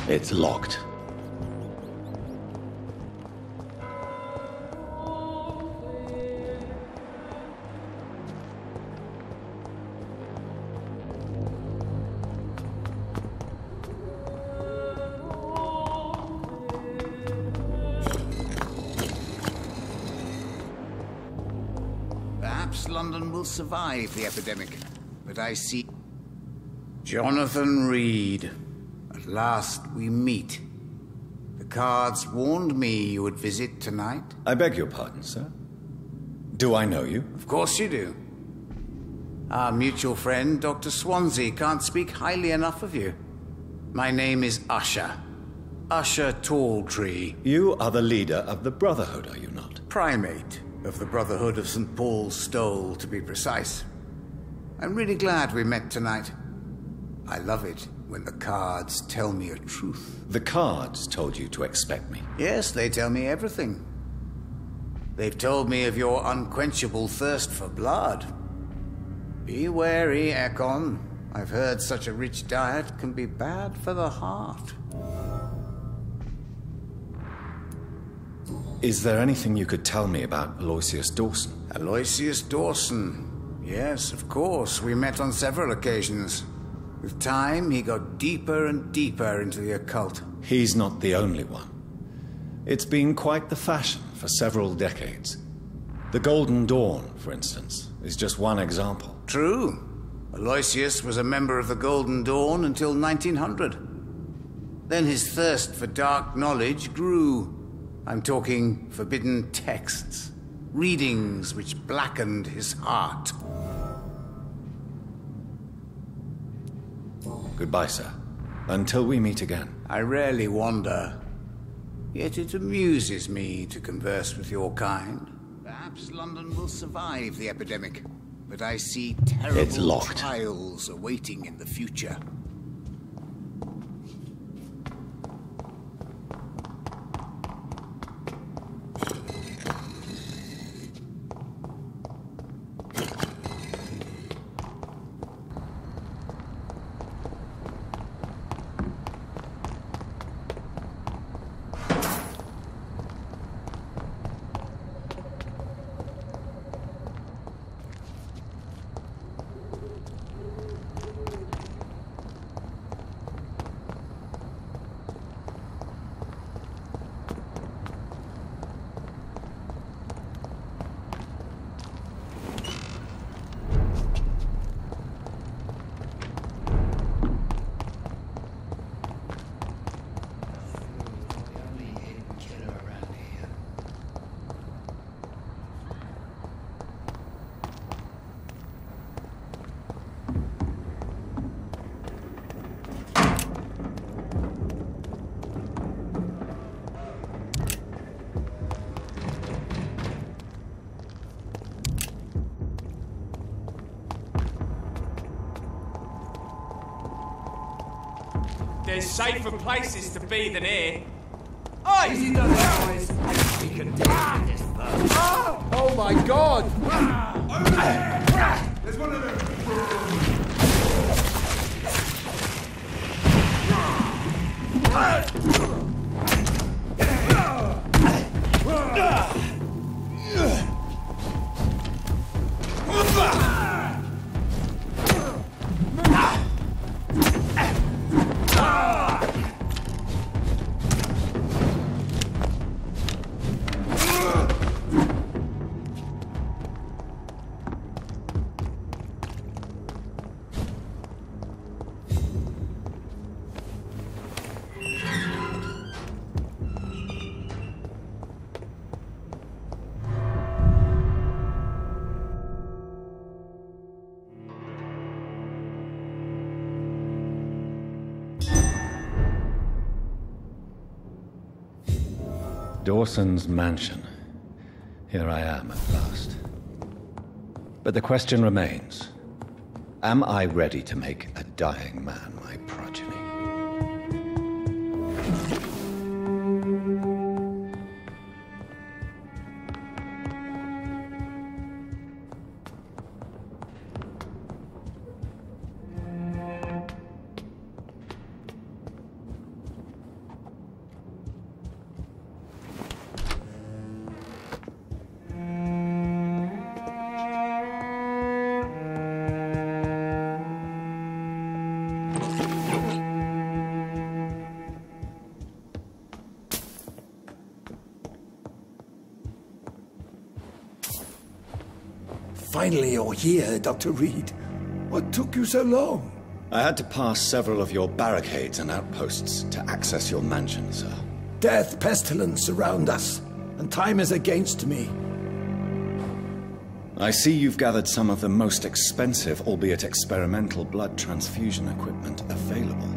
It's locked. London will survive the epidemic, but I see... Jonathan Rid. At last we meet. The cards warned me you would visit tonight. I beg your pardon, sir. Do I know you? Of course you do. Our mutual friend, Dr. Swansea, can't speak highly enough of you. My name is Usher. Usher Talltree. You are the leader of the Brotherhood, are you not? Primate of the Brotherhood of St. Paul's Stole, to be precise. I'm really glad we met tonight. I love it when the cards tell me a truth. The cards told you to expect me? Yes, they tell me everything. They've told me of your unquenchable thirst for blood. Be wary, Ekon. I've heard such a rich diet can be bad for the heart. Is there anything you could tell me about Aloysius Dawson? Aloysius Dawson? Yes, of course. We met on several occasions. With time, he got deeper and deeper into the occult. He's not the only one. It's been quite the fashion for several decades. The Golden Dawn, for instance, is just one example. True. Aloysius was a member of the Golden Dawn until 1900. Then his thirst for dark knowledge grew. I'm talking forbidden texts, readings which blackened his heart. Goodbye, sir. Until we meet again. I rarely wander, yet it amuses me to converse with your kind. Perhaps London will survive the epidemic, but I see terrible trials awaiting in the future. There's safer places to be than here. Oi! Easy does it, boys. We can deal with this first. Oh my god! There's one of them. Dawson's mansion. Here I am at last. But the question remains, am I ready to make a dying man my progeny? finally you're here, Dr. Reid. What took you so long? I had to pass several of your barricades and outposts to access your mansion, sir. Death, pestilence surround us, and time is against me. I see you've gathered some of the most expensive, albeit experimental, blood transfusion equipment available.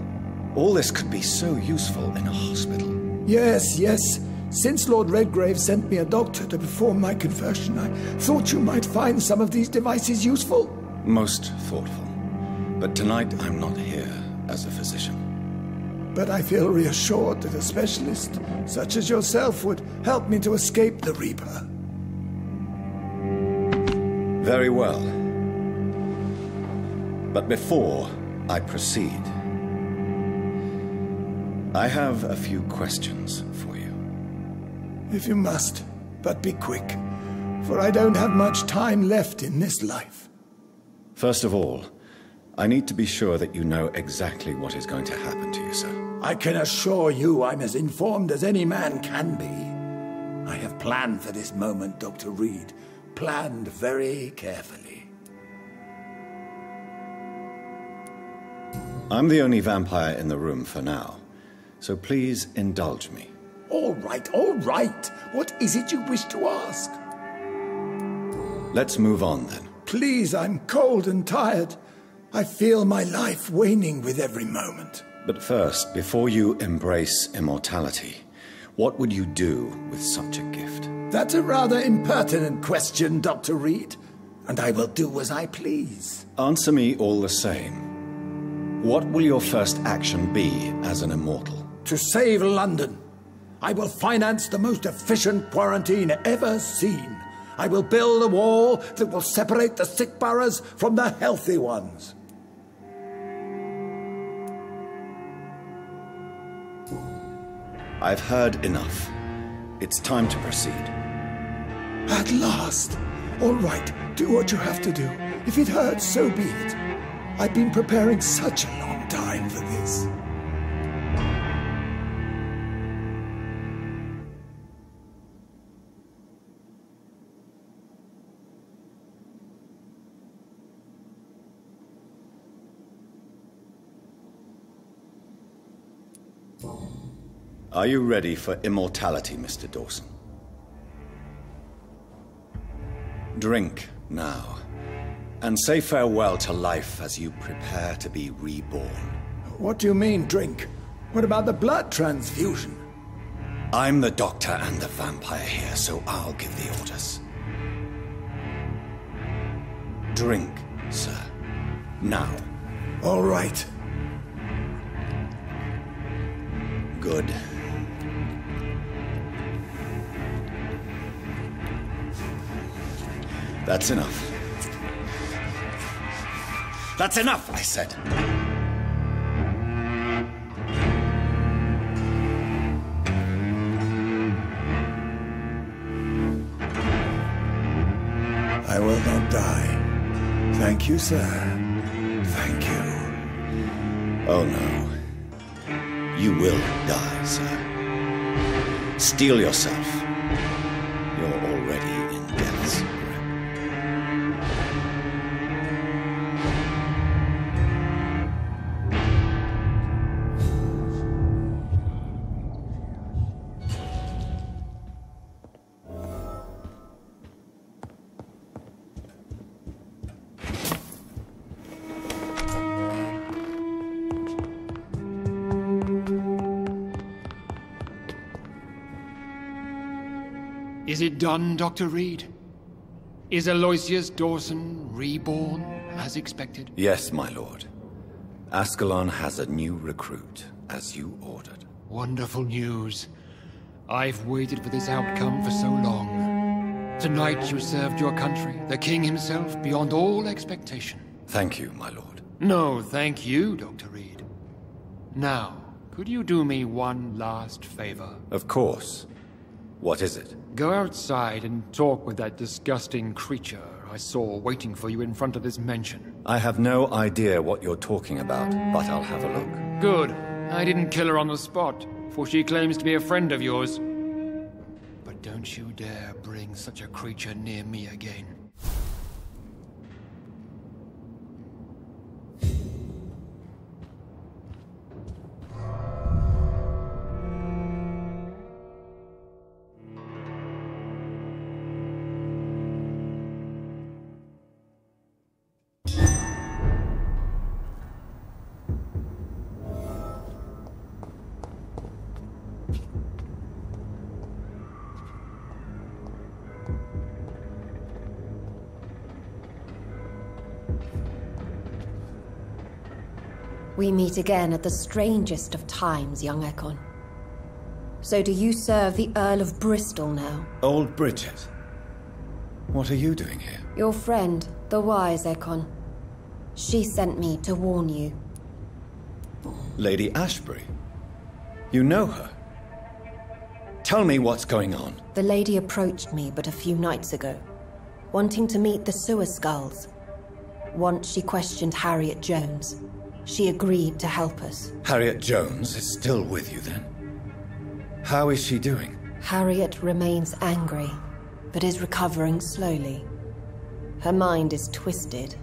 All this could be so useful in a hospital. Yes, yes. Since Lord Redgrave sent me a doctor to perform my conversion, I thought you might find some of these devices useful. Most thoughtful. But tonight I'm not here as a physician. But I feel reassured that a specialist such as yourself would help me to escape the Reaper. Very well. But before I proceed, I have a few questions for you. If you must, but be quick, for I don't have much time left in this life. First of all, I need to be sure that you know exactly what is going to happen to you, sir. I can assure you I'm as informed as any man can be. I have planned for this moment, Dr. Reid. Planned very carefully. I'm the only vampire in the room for now, so please indulge me. All right, all right. What is it you wish to ask? Let's move on, then. Please, I'm cold and tired. I feel my life waning with every moment. But first, before you embrace immortality, what would you do with such a gift? That's a rather impertinent question, Dr. Reid, and I will do as I please. Answer me all the same. What will your first action be as an immortal? To save London. I will finance the most efficient quarantine ever seen. I will build a wall that will separate the sick boroughs from the healthy ones. I've heard enough. It's time to proceed. At last. All right, do what you have to do. If it hurts, so be it. I've been preparing such a long time for this. Are you ready for immortality, Mr. Dawson? Drink now, and say farewell to life as you prepare to be reborn. What do you mean, drink? What about the blood transfusion? I'm the doctor and the vampire here, so I'll give the orders. Drink, sir. Now. All right. Good. That's enough. That's enough, I said. I will not die. Thank you, sir. Thank you. Oh, no. You will die, sir. Steel yourself. You're already in death's grip. Is it done, Dr. Reid? Is Aloysius Dawson reborn, as expected? Yes, my lord. Ascalon has a new recruit, as you ordered. Wonderful news. I've waited for this outcome for so long. Tonight you served your country, the king himself, beyond all expectation. Thank you, my lord. No, thank you, Dr. Reid. Now, could you do me one last favor? Of course. What is it? Go outside and talk with that disgusting creature I saw waiting for you in front of this mansion. I have no idea what you're talking about, but I'll have a look. Good. I didn't kill her on the spot, for she claims to be a friend of yours. But don't you dare bring such a creature near me again. We meet again at the strangest of times, young Ekon. So do you serve the Earl of Bristol now? Old Bridget. What are you doing here? Your friend, the wise Ekon. She sent me to warn you. Lady Ashbury? You know her? Tell me what's going on. The lady approached me but a few nights ago, wanting to meet the Sewer Skulls. Once she questioned Harriet Jones. She agreed to help us. Harriet Jones is still with you then? How is she doing? Harriet remains angry, but is recovering slowly. Her mind is twisted,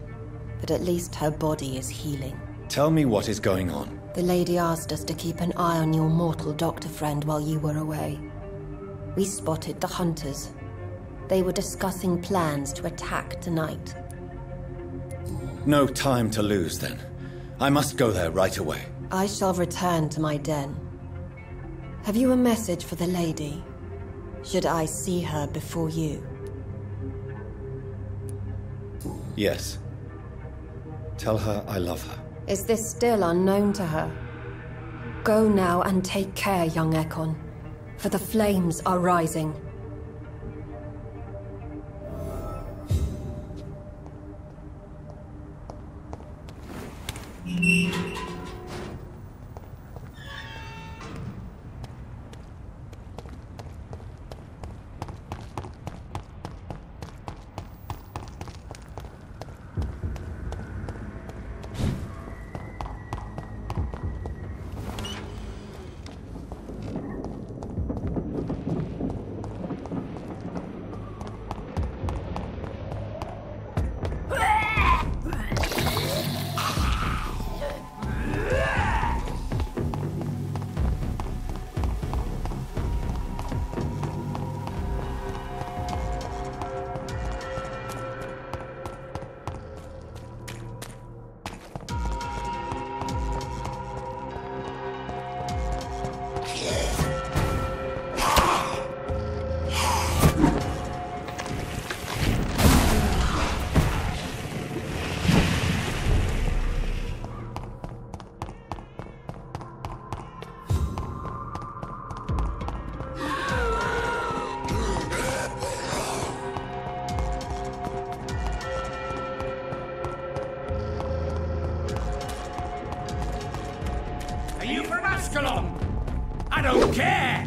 but at least her body is healing. Tell me what is going on. The lady asked us to keep an eye on your mortal doctor friend while you were away. We spotted the hunters. They were discussing plans to attack tonight. No time to lose then. I must go there right away. I shall return to my den. Have you a message for the lady? Should I see her before you? Yes. Tell her I love her. Is this still unknown to her? Go now and take care, young Ekon, for the flames are rising. I don't care!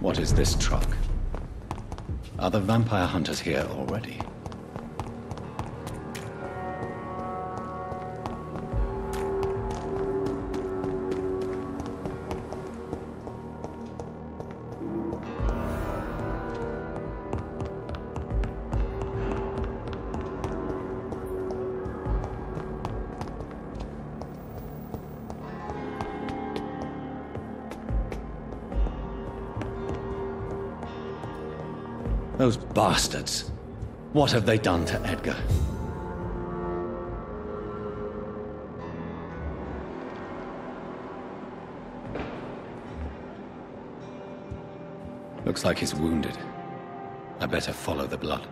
What is this truck? Are the vampire hunters here already? Those bastards. What have they done to Edgar? Looks like he's wounded. I better follow the blood.